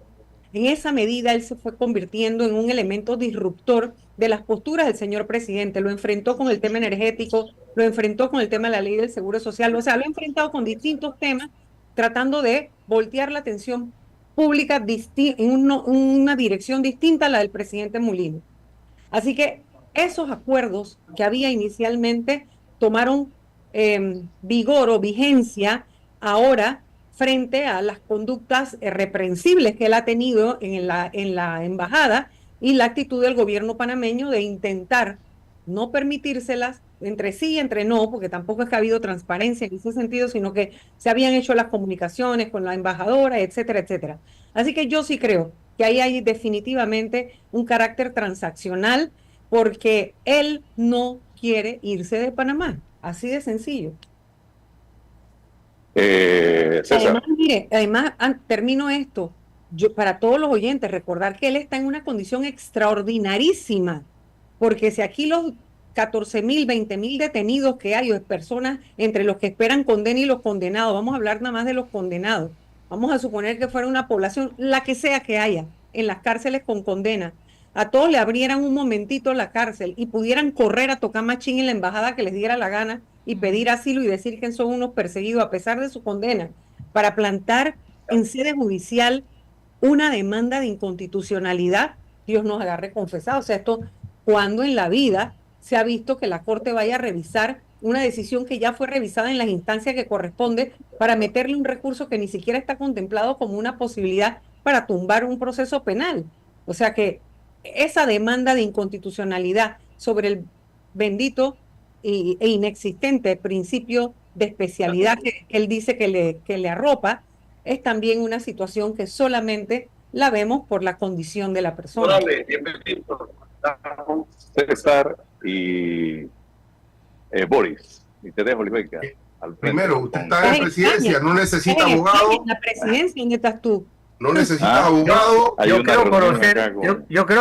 en esa medida, él se fue convirtiendo en un elemento disruptor de las posturas del señor presidente. Lo enfrentó con el tema energético, lo enfrentó con el tema de la ley del seguro social, o sea, lo ha enfrentado con distintos temas, tratando de voltear la atención pública en una dirección distinta a la del presidente Mulino. Así que esos acuerdos que había inicialmente tomaron vigor o vigencia ahora frente a las conductas reprensibles que él ha tenido en la embajada y la actitud del gobierno panameño de intentar no permitírselas entre sí y entre no, porque tampoco es que ha habido transparencia en ese sentido, sino que se habían hecho las comunicaciones con la embajadora, etcétera, etcétera. Así que yo sí creo que ahí hay definitivamente un carácter transaccional porque él no quiere irse de Panamá, así de sencillo. César. Además, mire, termino esto, para todos los oyentes, recordar que él está en una condición extraordinarísima, porque si aquí los 14.000, 20.000 detenidos que hay, o personas entre los que esperan condena y los condenados, vamos a hablar nada más de los condenados, vamos a suponer que fuera una población, la que sea que haya, en las cárceles con condena, a todos le abrieran un momentito la cárcel y pudieran correr a tocar machín en la embajada que les diera la gana y pedir asilo y decir que son unos perseguidos a pesar de su condena, para plantar en sede judicial una demanda de inconstitucionalidad, Dios nos agarre confesados. O sea, esto, cuando en la vida se ha visto que la Corte vaya a revisar una decisión que ya fue revisada en las instancias que corresponde para meterle un recurso que ni siquiera está contemplado como una posibilidad para tumbar un proceso penal? O sea que esa demanda de inconstitucionalidad sobre el bendito e inexistente principio de especialidad que él dice que le arropa, es también una situación que solamente la vemos por la condición de la persona. Órale, bienvenido. César y Boris. Y te dejo, Oliveira. Primero, usted está en presidencia, no necesita abogado. En la presidencia, ¿dónde estás tú? No necesita abogado. Yo creo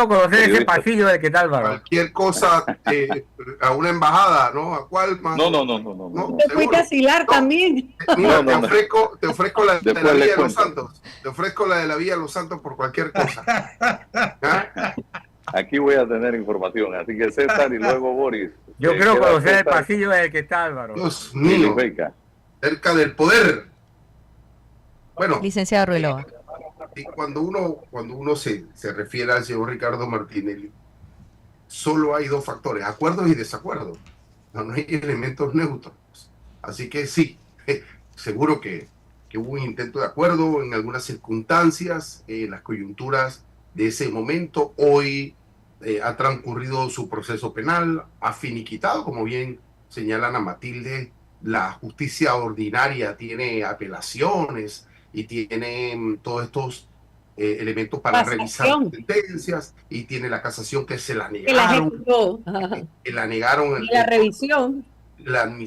conocer ese pasillo del que tal, Álvaro. Cualquier cosa, a una embajada, ¿no? ¿A cuál más? No. Te fuiste a asilar también. Mira, te ofrezco la de la Villa de los Santos. Te ofrezco la de la Villa de los Santos por cualquier cosa. ¿Ah? Aquí voy a tener información, así que César y luego Boris. Yo creo conocer el pasillo del que está, Álvaro. Dios mío, cerca del poder. Bueno, licenciado Rueloa. Cuando uno se refiere al señor Ricardo Martinelli, solo hay dos factores, acuerdos y desacuerdos. No hay elementos neutros. Así que sí, seguro que hubo un intento de acuerdo en algunas circunstancias, las coyunturas de ese momento. Hoy ha transcurrido su proceso penal, ha finiquitado, como bien señala Ana Matilde, la justicia ordinaria tiene apelaciones y tiene todos estos elementos para revisar sentencias, y tiene la casación que se la negaron. Que la negaron. Y la revisión.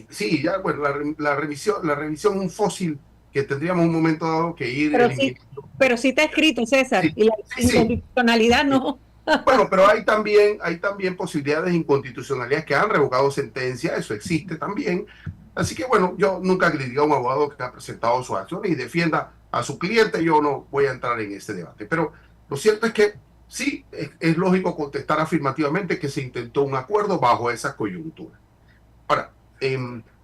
Sí, ya, bueno, la revisión es un fósil que tendríamos un momento dado que ir. Pero sí está escrito, César, sí, y la inconstitucionalidad no. Bueno, pero hay también posibilidades de inconstitucionalidad que han revocado sentencia, eso existe también. Así que bueno, yo nunca critico a un abogado que ha presentado sus acciones y defienda a su cliente, yo no voy a entrar en este debate. Pero lo cierto es que sí, es lógico contestar afirmativamente que se intentó un acuerdo bajo esa coyuntura. Ahora,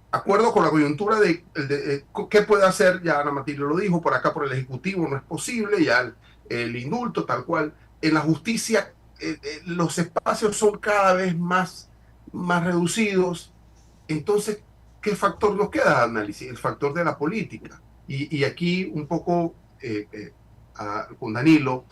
acuerdo con la coyuntura de qué puede hacer, ya Ana Matilde lo dijo, por acá por el Ejecutivo no es posible, ya el indulto tal cual. En la justicia los espacios son cada vez más reducidos. Entonces, ¿qué factor nos queda de análisis? El factor de la política. Y aquí un poco con Danilo,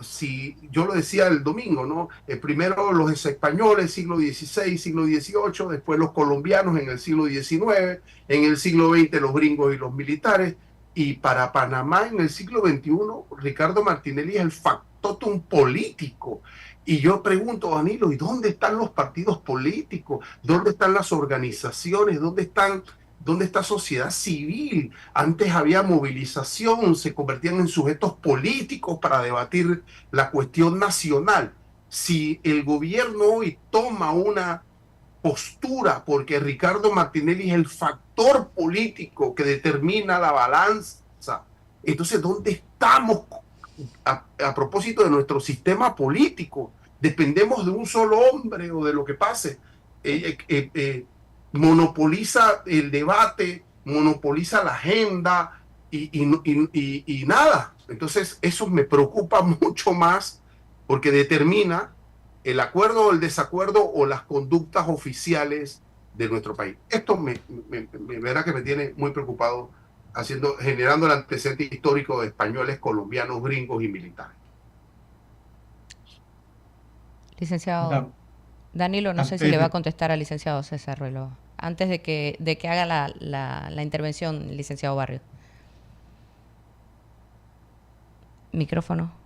si yo lo decía el domingo, ¿no? Primero los españoles, siglo XVI, siglo XVIII, después los colombianos en el siglo XIX, en el siglo XX los gringos y los militares, y para Panamá en el siglo XXI, Ricardo Martinelli es el factotum político. Y yo pregunto, Danilo, ¿y dónde están los partidos políticos? ¿Dónde están las organizaciones? ¿Dónde está sociedad civil? Antes había movilización, se convertían en sujetos políticos para debatir la cuestión nacional. Si el gobierno hoy toma una postura porque Ricardo Martinelli es el factor político que determina la balanza, entonces, ¿dónde estamos a propósito de nuestro sistema político? ¿Dependemos de un solo hombre o de lo que pase? Monopoliza el debate, monopoliza la agenda y nada. Entonces eso me preocupa mucho más porque determina el acuerdo o el desacuerdo o las conductas oficiales de nuestro país. Esto me verá que me tiene muy preocupado, generando el antecedente histórico de españoles, colombianos, gringos y militares. Licenciado No, Danilo, no sé si antes le va a de- contestar al licenciado César Reloj. Antes de que haga la intervención, licenciado Barrio. Micrófono.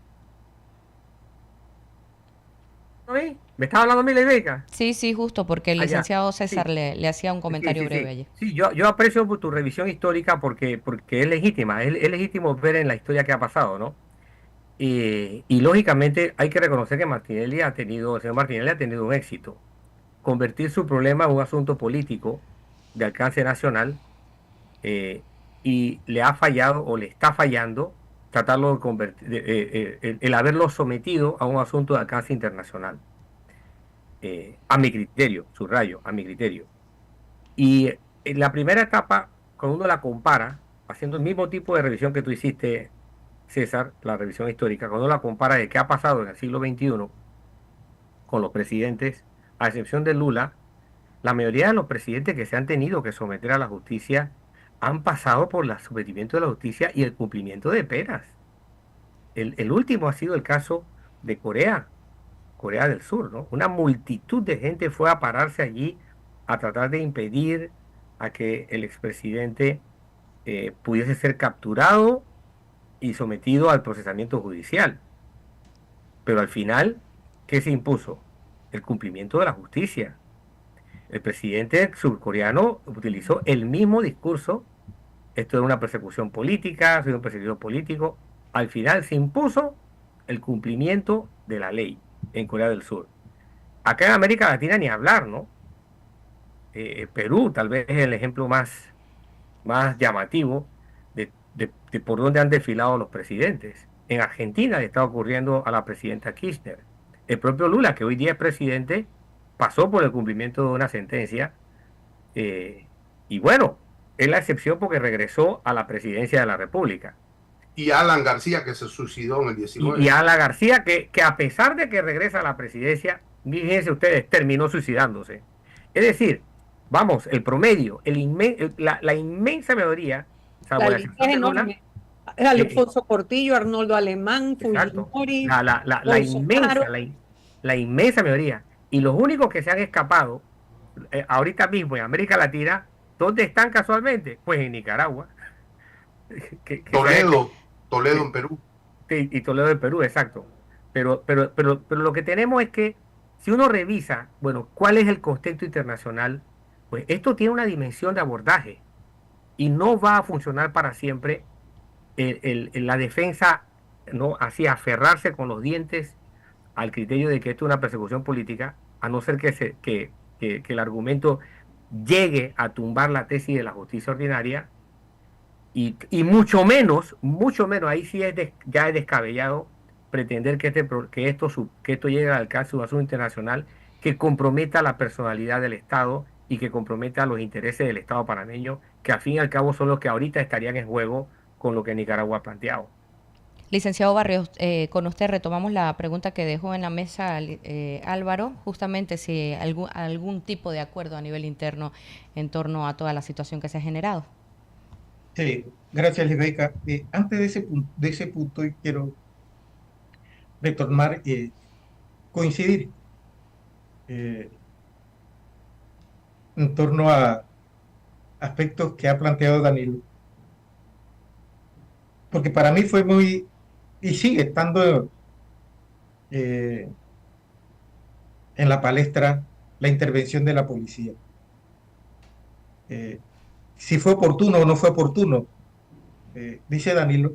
¿Me estaba hablando Mila Ibeca? Sí, justo, porque el Ah, ya. licenciado Sí. César le hacía un comentario Sí, breve allí. Sí, yo aprecio tu revisión histórica porque es legítima, es legítimo ver en la historia que ha pasado, ¿no? Y lógicamente hay que reconocer que el señor Martinelli ha tenido un éxito. Convertir su problema en un asunto político de alcance nacional, y le ha fallado o le está fallando tratarlo de convertir, el haberlo sometido a un asunto de alcance internacional. A mi criterio, subrayo, a mi criterio. Y en la primera etapa, cuando uno la compara, haciendo el mismo tipo de revisión que tú hiciste, César, la revisión histórica, cuando uno la compara de qué ha pasado en el siglo XXI con los presidentes, a excepción de Lula, la mayoría de los presidentes que se han tenido que someter a la justicia han pasado por el sometimiento de la justicia y el cumplimiento de penas. El último ha sido el caso de Corea del Sur, ¿no? Una multitud de gente fue a pararse allí a tratar de impedir a que el expresidente pudiese ser capturado y sometido al procesamiento judicial. Pero al final, ¿qué se impuso? El cumplimiento de la justicia. El presidente surcoreano utilizó el mismo discurso. Esto es una persecución política, ha sido un perseguido político. Al final se impuso el cumplimiento de la ley en Corea del Sur. Acá en América Latina ni hablar, ¿no? Perú tal vez es el ejemplo más llamativo de por dónde han desfilado los presidentes. En Argentina le está ocurriendo a la presidenta Kirchner. El propio Lula, que hoy día es presidente, pasó por el cumplimiento de una sentencia, y bueno, es la excepción porque regresó a la presidencia de la República. Y Alan García, que se suicidó en el 19. Y Alan García, que a pesar de que regresa a la presidencia, fíjense ustedes, terminó suicidándose. Es decir, vamos, el promedio, la inmensa mayoría, salvo La la lista excepción es de Lula, enorme. Alfonso Portillo, Arnoldo Alemán, exacto, Fujimori, la Bolsonaro. inmensa mayoría. Y los únicos que se han escapado ahorita mismo en América Latina, ¿dónde están casualmente? Pues en Nicaragua. Toledo en Perú. Y Toledo en Perú, exacto. Pero lo que tenemos es que si uno revisa, bueno, cuál es el contexto internacional, pues esto tiene una dimensión de abordaje y no va a funcionar para siempre la defensa, ¿no? Así aferrarse con los dientes al criterio de que esto es una persecución política, a no ser que el argumento llegue a tumbar la tesis de la justicia ordinaria, y mucho menos, ahí sí ya es descabellado pretender que esto llegue al alcance de un asunto internacional que comprometa la personalidad del Estado y que comprometa los intereses del Estado panameño, que al fin y al cabo son los que ahorita estarían en juego con lo que Nicaragua ha planteado. Licenciado Barrios, con usted retomamos la pregunta que dejó en la mesa Álvaro, justamente si algún tipo de acuerdo a nivel interno en torno a toda la situación que se ha generado. Sí, gracias, Libeca. Antes de ese punto, quiero retomar, coincidir eh, en torno a aspectos que ha planteado Danilo, porque para mí fue muy, y sigue estando en la palestra, la intervención de la policía. Si fue oportuno o no fue oportuno, dice Danilo,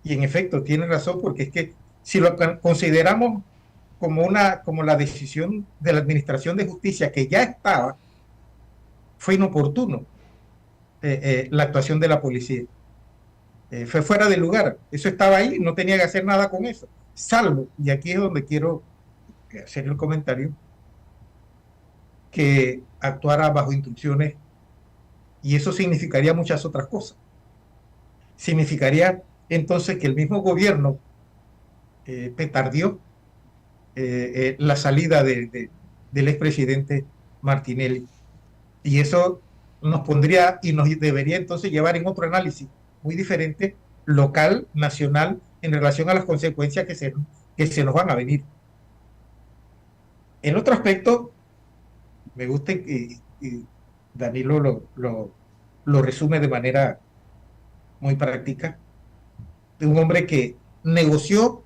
y en efecto tiene razón, porque es que si lo consideramos como la decisión de la Administración de Justicia que ya estaba, fue inoportuno la actuación de la policía. Fue fuera de lugar, eso estaba ahí, no tenía que hacer nada con eso, salvo, y aquí es donde quiero hacer el comentario, que actuara bajo instrucciones, y eso significaría muchas otras cosas. Significaría entonces que el mismo gobierno petardió la salida del expresidente Martinelli. Y eso nos pondría y nos debería entonces llevar en otro análisis muy diferente, local, nacional, en relación a las consecuencias que se nos van a venir. En otro aspecto, me gusta y Danilo lo resume de manera muy práctica, de un hombre que negoció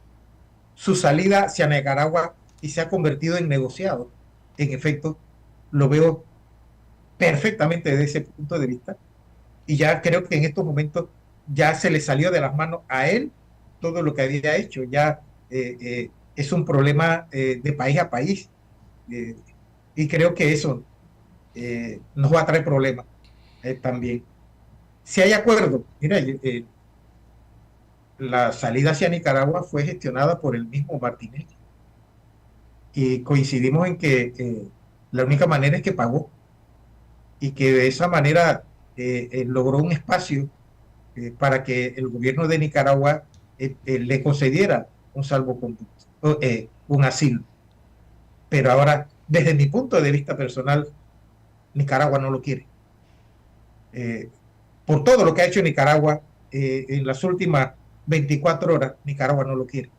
su salida hacia Nicaragua y se ha convertido en negociado. En efecto, lo veo perfectamente desde ese punto de vista, y ya creo que en estos momentos ya se le salió de las manos a él todo lo que había hecho, ya es un problema de país a país, y creo que eso nos va a traer problemas también. Si hay acuerdo, mira, la salida hacia Nicaragua fue gestionada por el mismo Martínez, y coincidimos en que la única manera es que pagó, y que de esa manera logró un espacio para que el gobierno de Nicaragua le concediera un salvoconducto, un asilo. Pero ahora, desde mi punto de vista personal, Nicaragua no lo quiere. Por todo lo que ha hecho Nicaragua en las últimas 24 horas, Nicaragua no lo quiere.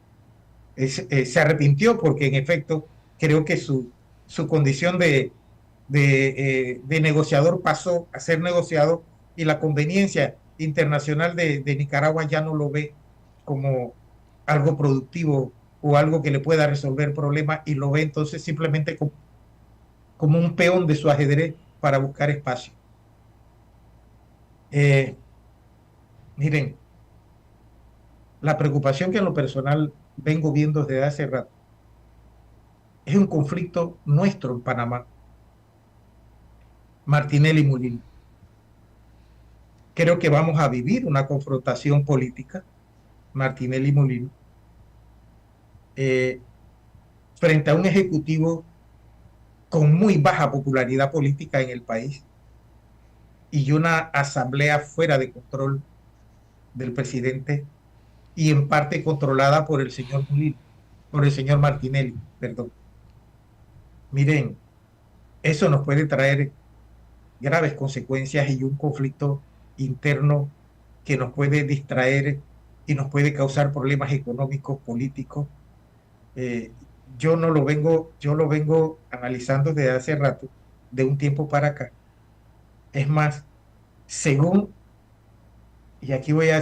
Se arrepintió porque, en efecto, creo que su condición de negociador pasó a ser negociado, y la conveniencia internacional de Nicaragua ya no lo ve como algo productivo o algo que le pueda resolver problemas, y lo ve entonces simplemente como un peón de su ajedrez para buscar espacio. Miren, la preocupación que en lo personal vengo viendo desde hace rato es un conflicto nuestro en Panamá, Martinelli y Mulino. Creo que vamos a vivir una confrontación política, Martinelli y Mulino, frente a un ejecutivo con muy baja popularidad política en el país y una asamblea fuera de control del presidente, y en parte controlada por el señor Mulino, por el señor Martinelli, perdón. Miren, eso nos puede traer graves consecuencias y un conflicto interno que nos puede distraer y nos puede causar problemas económicos, políticos. Yo lo vengo analizando desde hace rato, de un tiempo para acá. Es más, según, y aquí voy a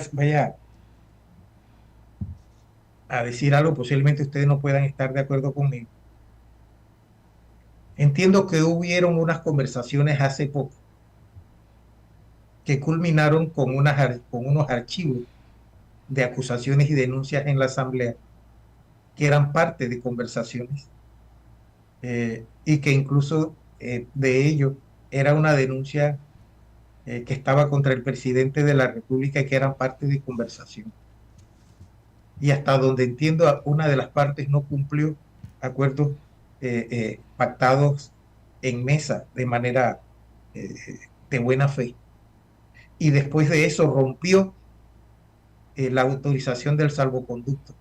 decir algo, posiblemente ustedes no puedan estar de acuerdo conmigo. Entiendo que hubieron unas conversaciones hace poco que culminaron con unos archivos de acusaciones y denuncias en la Asamblea, que eran parte de conversaciones, y que incluso de ello era una denuncia que estaba contra el presidente de la República, y que eran parte de conversación. y hasta donde entiendo, una de las partes no cumplió acuerdos pactados en mesa de manera eh, de buena fe. Y después de eso rompió la autorización del salvoconducto.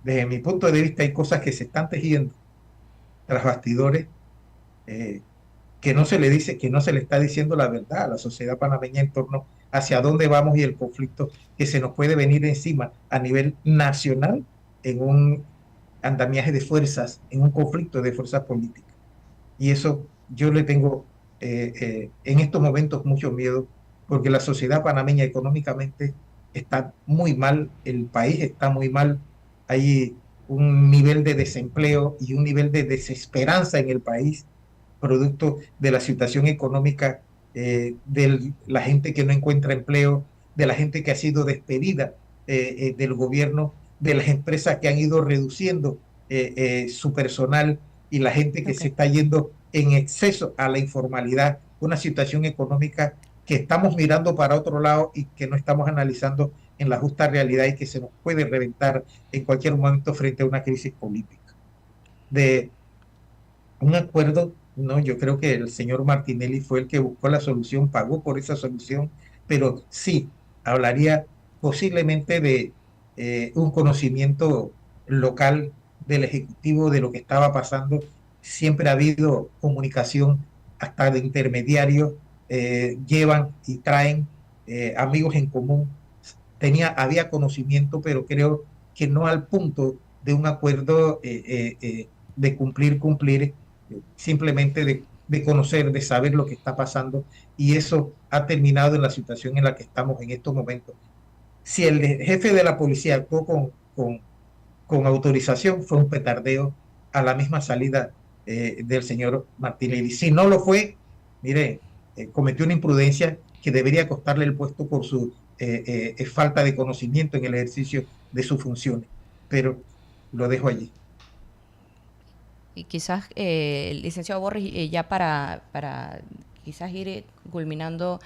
Desde mi punto de vista hay cosas que se están tejiendo tras bastidores, eh, que no se le dice, que no se le está diciendo la verdad a la sociedad panameña en torno hacia dónde vamos y el conflicto que se nos puede venir encima a nivel nacional en un andamiaje de fuerzas, en un conflicto de fuerzas políticas. Y eso yo le tengo en estos momentos mucho miedo, porque la sociedad panameña económicamente está muy mal, el país está muy mal, hay un nivel de desempleo y un nivel de desesperanza en el país, producto de la situación económica, de la gente que no encuentra empleo, de la gente que ha sido despedida del gobierno, de las empresas que han ido reduciendo su personal y la gente que se está yendo en exceso a la informalidad, una situación económica que estamos mirando para otro lado y que no estamos analizando en la justa realidad y que se nos puede reventar en cualquier momento frente a una crisis política. De un acuerdo, no, yo creo que el señor Martinelli fue el que buscó la solución, pagó por esa solución, pero sí, hablaría posiblemente de un conocimiento local del Ejecutivo de lo que estaba pasando. Siempre ha habido comunicación hasta de intermediarios, llevan y traen amigos en común. Había conocimiento, pero creo que no al punto de un acuerdo de cumplir, simplemente de conocer, de saber lo que está pasando, y eso ha terminado en la situación en la que estamos en estos momentos. Si el jefe de la policía actuó con autorización, fue un petardeo a la misma salida del señor Martinelli. Si no lo fue, mire, cometió una imprudencia que debería costarle el puesto por su falta de conocimiento en el ejercicio de sus funciones. Pero lo dejo allí. Y quizás, licenciado Borges, ya para quizás ir culminando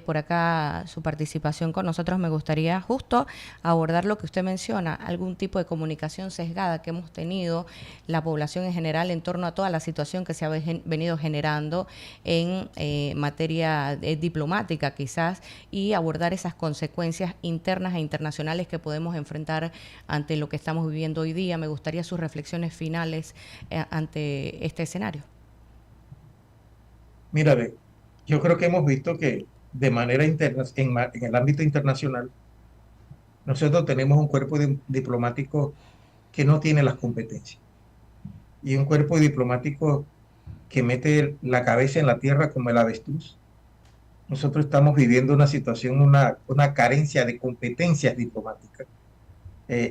por acá su participación con nosotros, me gustaría justo abordar lo que usted menciona, algún tipo de comunicación sesgada que hemos tenido la población en general en torno a toda la situación que se ha venido generando en materia diplomática quizás, y abordar esas consecuencias internas e internacionales que podemos enfrentar ante lo que estamos viviendo hoy día. Me gustaría sus reflexiones finales ante este escenario. Mira, yo creo que hemos visto que de manera interna, en el ámbito internacional, nosotros tenemos un cuerpo diplomático que no tiene las competencias y un cuerpo diplomático que mete la cabeza en la tierra como el avestruz. Nosotros estamos viviendo una situación, una carencia de competencias diplomáticas.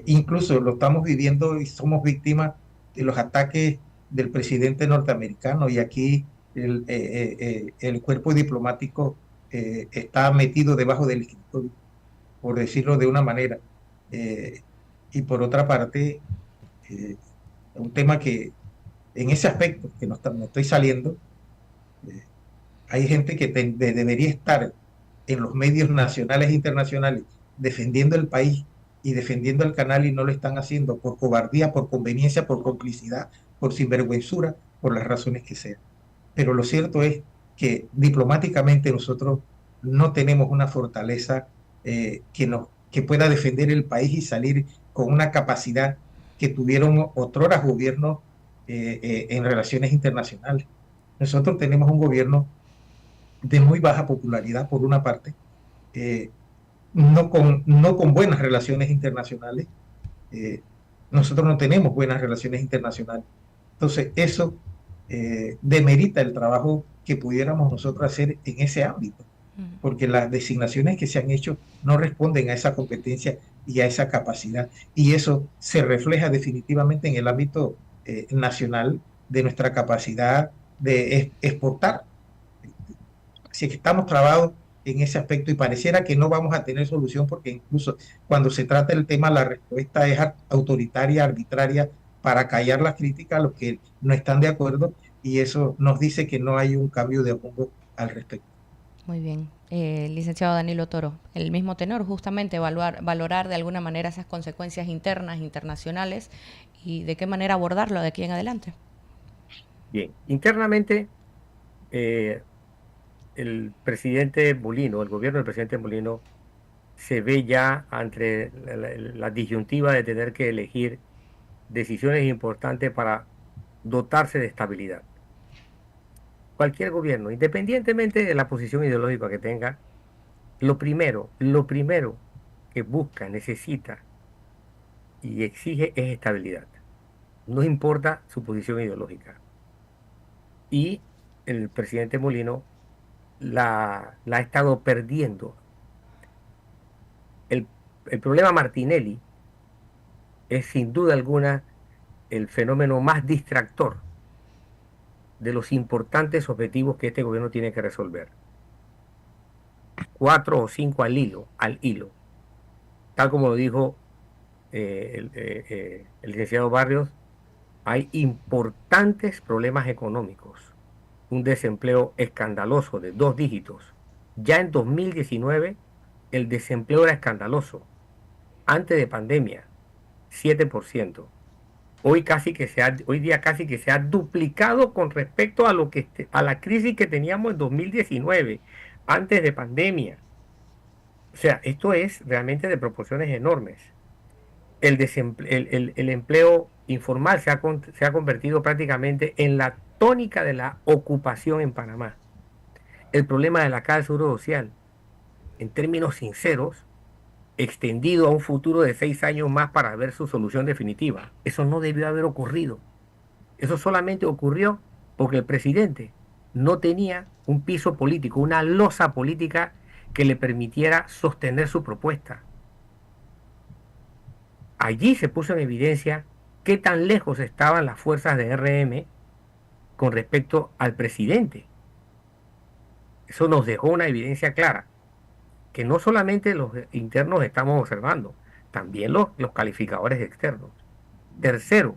Incluso lo estamos viviendo y somos víctimas de los ataques del presidente norteamericano, y aquí el cuerpo diplomático está metido debajo del escritorio, por decirlo de una manera. Y por otra parte, un tema que en ese aspecto, que no estoy saliendo, hay gente que debería estar en los medios nacionales e internacionales defendiendo el país y defendiendo el canal, y no lo están haciendo por cobardía, por conveniencia, por complicidad, por sinvergüenzura, por las razones que sean. Pero lo cierto es que diplomáticamente nosotros no tenemos una fortaleza que pueda defender el país y salir con una capacidad que tuvieron otrora gobiernos en relaciones internacionales. Nosotros tenemos un gobierno de muy baja popularidad, por una parte, no con buenas relaciones internacionales. Nosotros no tenemos buenas relaciones internacionales. Entonces, eso demerita el trabajo que pudiéramos nosotros hacer en ese ámbito, porque las designaciones que se han hecho no responden a esa competencia y a esa capacidad, y eso se refleja definitivamente en el ámbito nacional de nuestra capacidad de exportar. Así que estamos trabados en ese aspecto y pareciera que no vamos a tener solución, porque incluso cuando se trata del tema, la respuesta es autoritaria, arbitraria, para callar las críticas a los que no están de acuerdo, y eso nos dice que no hay un cambio de rumbo al respecto. Muy bien. Licenciado Danilo Toro, el mismo tenor, justamente valorar de alguna manera esas consecuencias internas, internacionales, y de qué manera abordarlo de aquí en adelante. Bien, internamente, el presidente Molino, el gobierno del presidente Molino, se ve ya ante la disyuntiva de tener que elegir decisiones importantes para dotarse de estabilidad. Cualquier gobierno, independientemente de la posición ideológica que tenga, lo primero que busca, necesita y exige es estabilidad. No importa su posición ideológica. Y el presidente Molino la ha estado perdiendo. El, el problema Martinelli es sin duda alguna el fenómeno más distractor de los importantes objetivos que este gobierno tiene que resolver. 4 o 5 al hilo, tal como lo dijo el licenciado Barrios. Hay importantes problemas económicos, un desempleo escandaloso de 2 dígitos. Ya en 2019 el desempleo era escandaloso, antes de pandemia, 7%. Hoy día casi que se ha duplicado con respecto a a la crisis que teníamos en 2019, antes de pandemia. O sea, esto es realmente de proporciones enormes. El empleo informal se ha convertido prácticamente en la tónica de la ocupación en Panamá. El problema de la caja del seguro social, en términos sinceros, extendido a un futuro de 6 años más para ver su solución definitiva. Eso no debió haber ocurrido. Eso solamente ocurrió porque el presidente no tenía un piso político, una losa política que le permitiera sostener su propuesta. Allí se puso en evidencia qué tan lejos estaban las fuerzas de RM con respecto al presidente. Eso nos dejó una evidencia clara, que no solamente los internos estamos observando, también los calificadores externos. Tercero,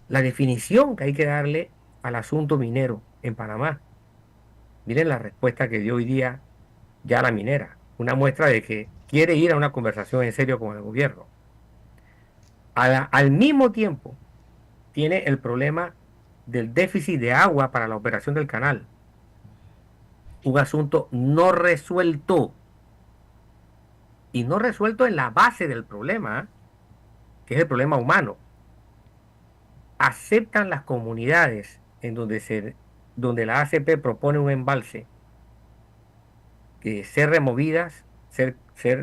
la definición que hay que darle al asunto minero en Panamá. Miren la respuesta que dio hoy día ya la minera, una muestra de que quiere ir a una conversación en serio con el gobierno. Al mismo tiempo, tiene el problema del déficit de agua para la operación del canal. Un asunto no resuelto. Y no resuelto en la base del problema, que es el problema humano. Aceptan las comunidades en donde la ACP propone un embalse, ser removidas, ser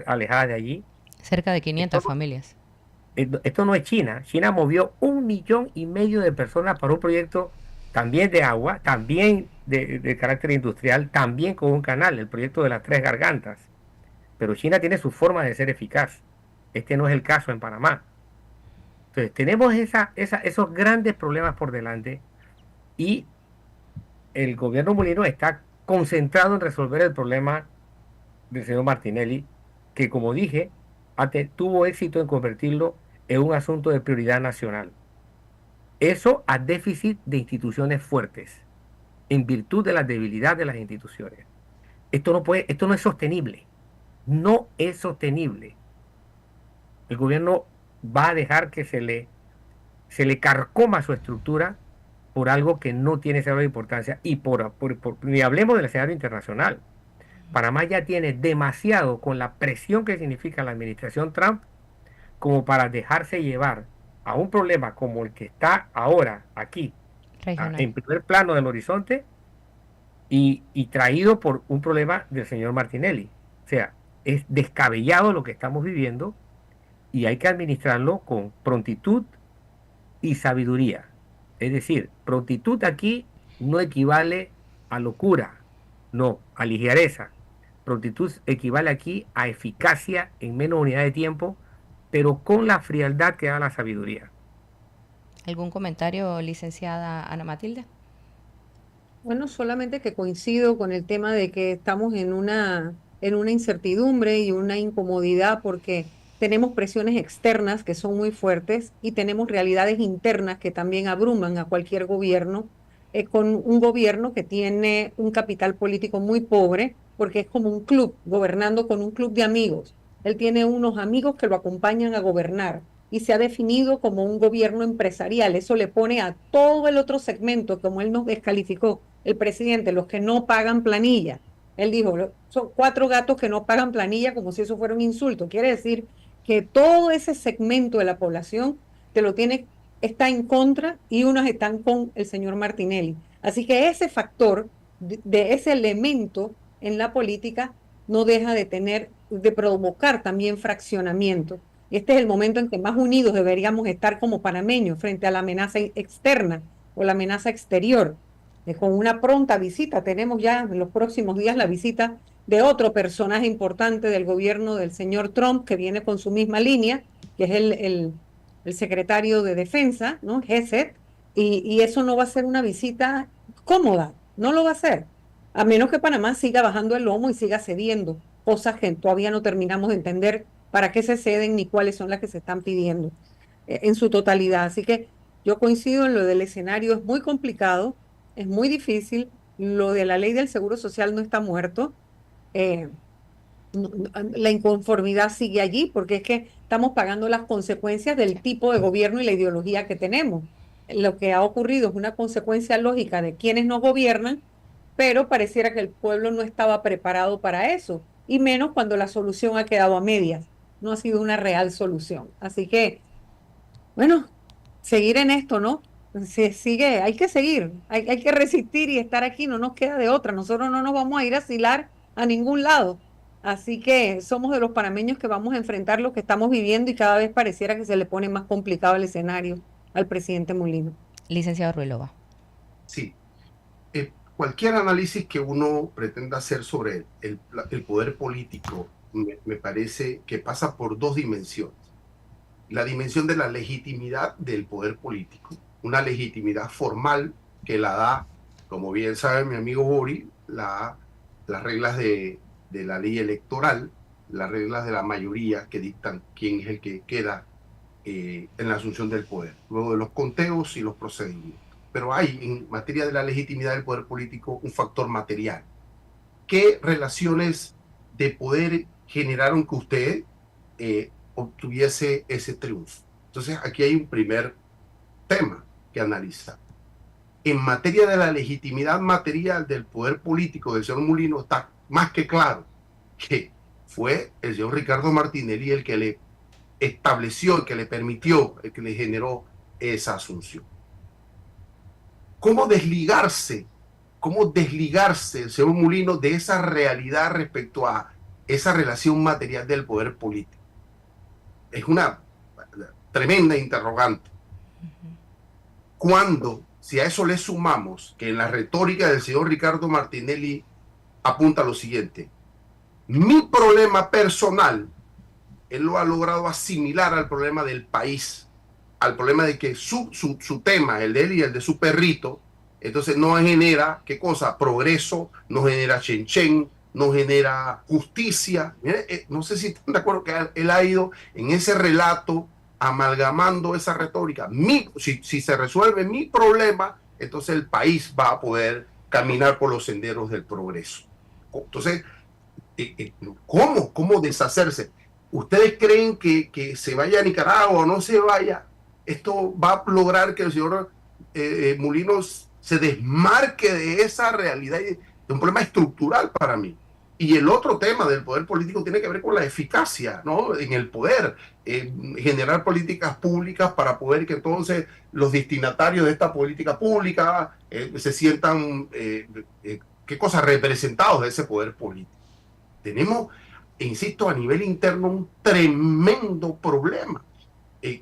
alejadas de allí. Cerca de 500 familias. Esto no es China. China movió 1,5 millones de personas para un proyecto también de agua, también de carácter industrial, también con un canal, el proyecto de las 3 gargantas. Pero China tiene su forma de ser eficaz. Este no es el caso en Panamá. Entonces, tenemos esos grandes problemas por delante y el gobierno Molino está concentrado en resolver el problema del señor Martinelli, que, como dije, tuvo éxito en convertirlo en un asunto de prioridad nacional. Eso a déficit de instituciones fuertes, en virtud de la debilidad de las instituciones. Esto no es sostenible. No es sostenible. El gobierno va a dejar que se le carcoma su estructura por algo que no tiene esa importancia. Y ni hablemos del escenario internacional. Panamá ya tiene demasiado con la presión que significa la administración Trump como para dejarse llevar a un problema como el que está ahora aquí, en primer plano del horizonte, y traído por un problema del señor Martinelli. O sea, es descabellado lo que estamos viviendo y hay que administrarlo con prontitud y sabiduría. Es decir, prontitud aquí no equivale a locura, no, a ligereza. Prontitud equivale aquí a eficacia en menos unidad de tiempo, pero con la frialdad que da la sabiduría. ¿Algún comentario, licenciada Ana Matilde? Bueno, solamente que coincido con el tema de que estamos en una incertidumbre y una incomodidad porque tenemos presiones externas que son muy fuertes y tenemos realidades internas que también abruman a cualquier gobierno con un gobierno que tiene un capital político muy pobre, porque es como un club, gobernando con un club de amigos. Él tiene unos amigos que lo acompañan a gobernar y se ha definido como un gobierno empresarial. Eso le pone a todo el otro segmento, como él nos descalificó, el presidente, los que no pagan planilla. Él dijo, son 4 gatos que no pagan planilla, como si eso fuera un insulto. Quiere decir que todo ese segmento de la población te lo tiene, está en contra y unos están con el señor Martinelli. Así que ese factor, de ese elemento en la política, no deja de tener, de provocar también fraccionamiento. Este es el momento en que más unidos deberíamos estar como panameños frente a la amenaza externa o la amenaza exterior. Con una pronta visita, tenemos ya en los próximos días la visita de otro personaje importante del gobierno del señor Trump, que viene con su misma línea, que es el secretario de Defensa, ¿no? Gesset, y eso no va a ser una visita cómoda, no lo va a ser, a menos que Panamá siga bajando el lomo y siga cediendo, cosas que todavía no terminamos de entender para qué se ceden ni cuáles son las que se están pidiendo en su totalidad. Así que yo coincido en lo del escenario, es muy complicado, es muy difícil, lo de la ley del Seguro Social no está muerto. Eh, la inconformidad sigue allí porque es que estamos pagando las consecuencias del tipo de gobierno y la ideología que tenemos. Lo que ha ocurrido es una consecuencia lógica de quienes nos gobiernan, pero pareciera que el pueblo no estaba preparado para eso, y menos cuando la solución ha quedado a medias, no ha sido una real solución. Así que, bueno, seguir en esto, ¿no? Se sigue, hay que seguir, hay que resistir y estar aquí, no nos queda de otra. Nosotros no nos vamos a ir a asilar a ningún lado. Así que somos de los panameños que vamos a enfrentar lo que estamos viviendo y cada vez pareciera que se le pone más complicado el escenario al presidente Molino. Licenciado Ruilova. Sí. Cualquier análisis que uno pretenda hacer sobre el poder político me parece que pasa por dos dimensiones. La dimensión de la legitimidad del poder político, una legitimidad formal que la da, como bien sabe mi amigo Bori, las reglas de la ley electoral, las reglas de la mayoría que dictan quién es el que queda en la asunción del poder, luego de los conteos y los procedimientos. Pero hay en materia de la legitimidad del poder político un factor material. ¿Qué relaciones de poder generaron que usted obtuviese ese triunfo? Entonces aquí hay un primer tema que analizar. En materia de la legitimidad material del poder político del señor Molino está más que claro que fue el señor Ricardo Martinelli el que le estableció, el que le permitió, el que le generó esa asunción. ¿Cómo desligarse el señor Molino de esa realidad respecto a esa relación material del poder político? Es una tremenda interrogante. Cuando, si a eso le sumamos que en la retórica del señor Ricardo Martinelli apunta lo siguiente: mi problema personal, él lo ha logrado asimilar al problema del país, al problema de que su tema, el de él y el de su perrito, entonces no genera, ¿qué cosa? Progreso, no genera chen, no genera justicia. Mire, no sé si están de acuerdo que él ha ido en ese relato amalgamando esa retórica. Si se resuelve mi problema, entonces el país va a poder caminar por los senderos del progreso. Entonces, ¿cómo deshacerse? ¿Ustedes creen que se vaya a Nicaragua o no se vaya? Esto va a lograr que el señor Molino se desmarque de esa realidad, de un problema estructural para mí. Y el otro tema del poder político tiene que ver con la eficacia, ¿no? En el poder, generar políticas públicas para poder que entonces los destinatarios de esta política pública se sientan, representados de ese poder político. Tenemos, insisto, a nivel interno un tremendo problema.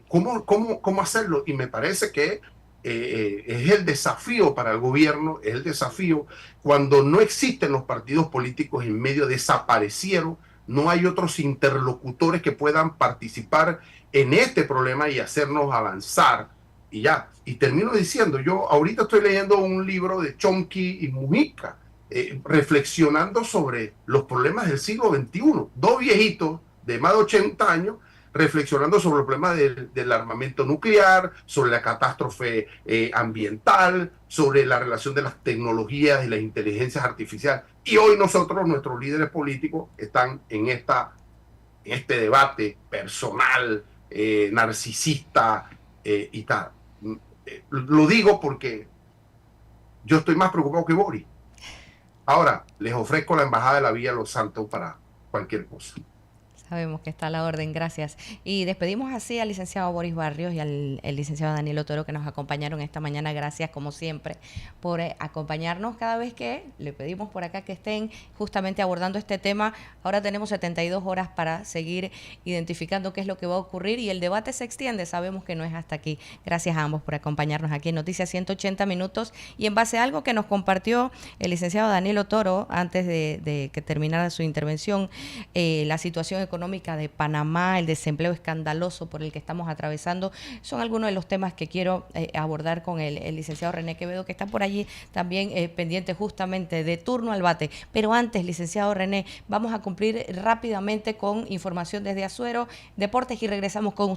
¿Cómo hacerlo? Y me parece que es el desafío para el gobierno, es el desafío cuando no existen los partidos políticos en medio, desaparecieron, no hay otros interlocutores que puedan participar en este problema y hacernos avanzar. Y ya, y termino diciendo, yo ahorita estoy leyendo un libro de Chomsky y Mujica, reflexionando sobre los problemas del siglo XXI. Dos viejitos de más de 80 años reflexionando sobre el problema del armamento nuclear, sobre la catástrofe ambiental, sobre la relación de las tecnologías y las inteligencias artificiales. Y hoy nosotros, nuestros líderes políticos, están en este debate personal, narcisista y tal. Lo digo porque yo estoy más preocupado que Boris. Ahora, les ofrezco la embajada de la Villa Los Santos para cualquier cosa. Sabemos que está a la orden, gracias. Y despedimos así al licenciado Boris Barrios y al licenciado Daniel Otero, que nos acompañaron esta mañana. Gracias, como siempre, por acompañarnos cada vez que le pedimos por acá que estén justamente abordando este tema. Ahora tenemos 72 horas para seguir identificando qué es lo que va a ocurrir y el debate se extiende. Sabemos que no es hasta aquí. Gracias a ambos por acompañarnos aquí en Noticias 180 Minutos. Y en base a algo que nos compartió el licenciado Daniel Otero antes de que terminara su intervención, la situación económica de Panamá, el desempleo escandaloso por el que estamos atravesando, son algunos de los temas que quiero abordar con el licenciado René Quevedo, que está por allí también pendiente justamente de turno al bate. Pero antes, licenciado René, vamos a cumplir rápidamente con información desde Azuero, Deportes, y regresamos con usted.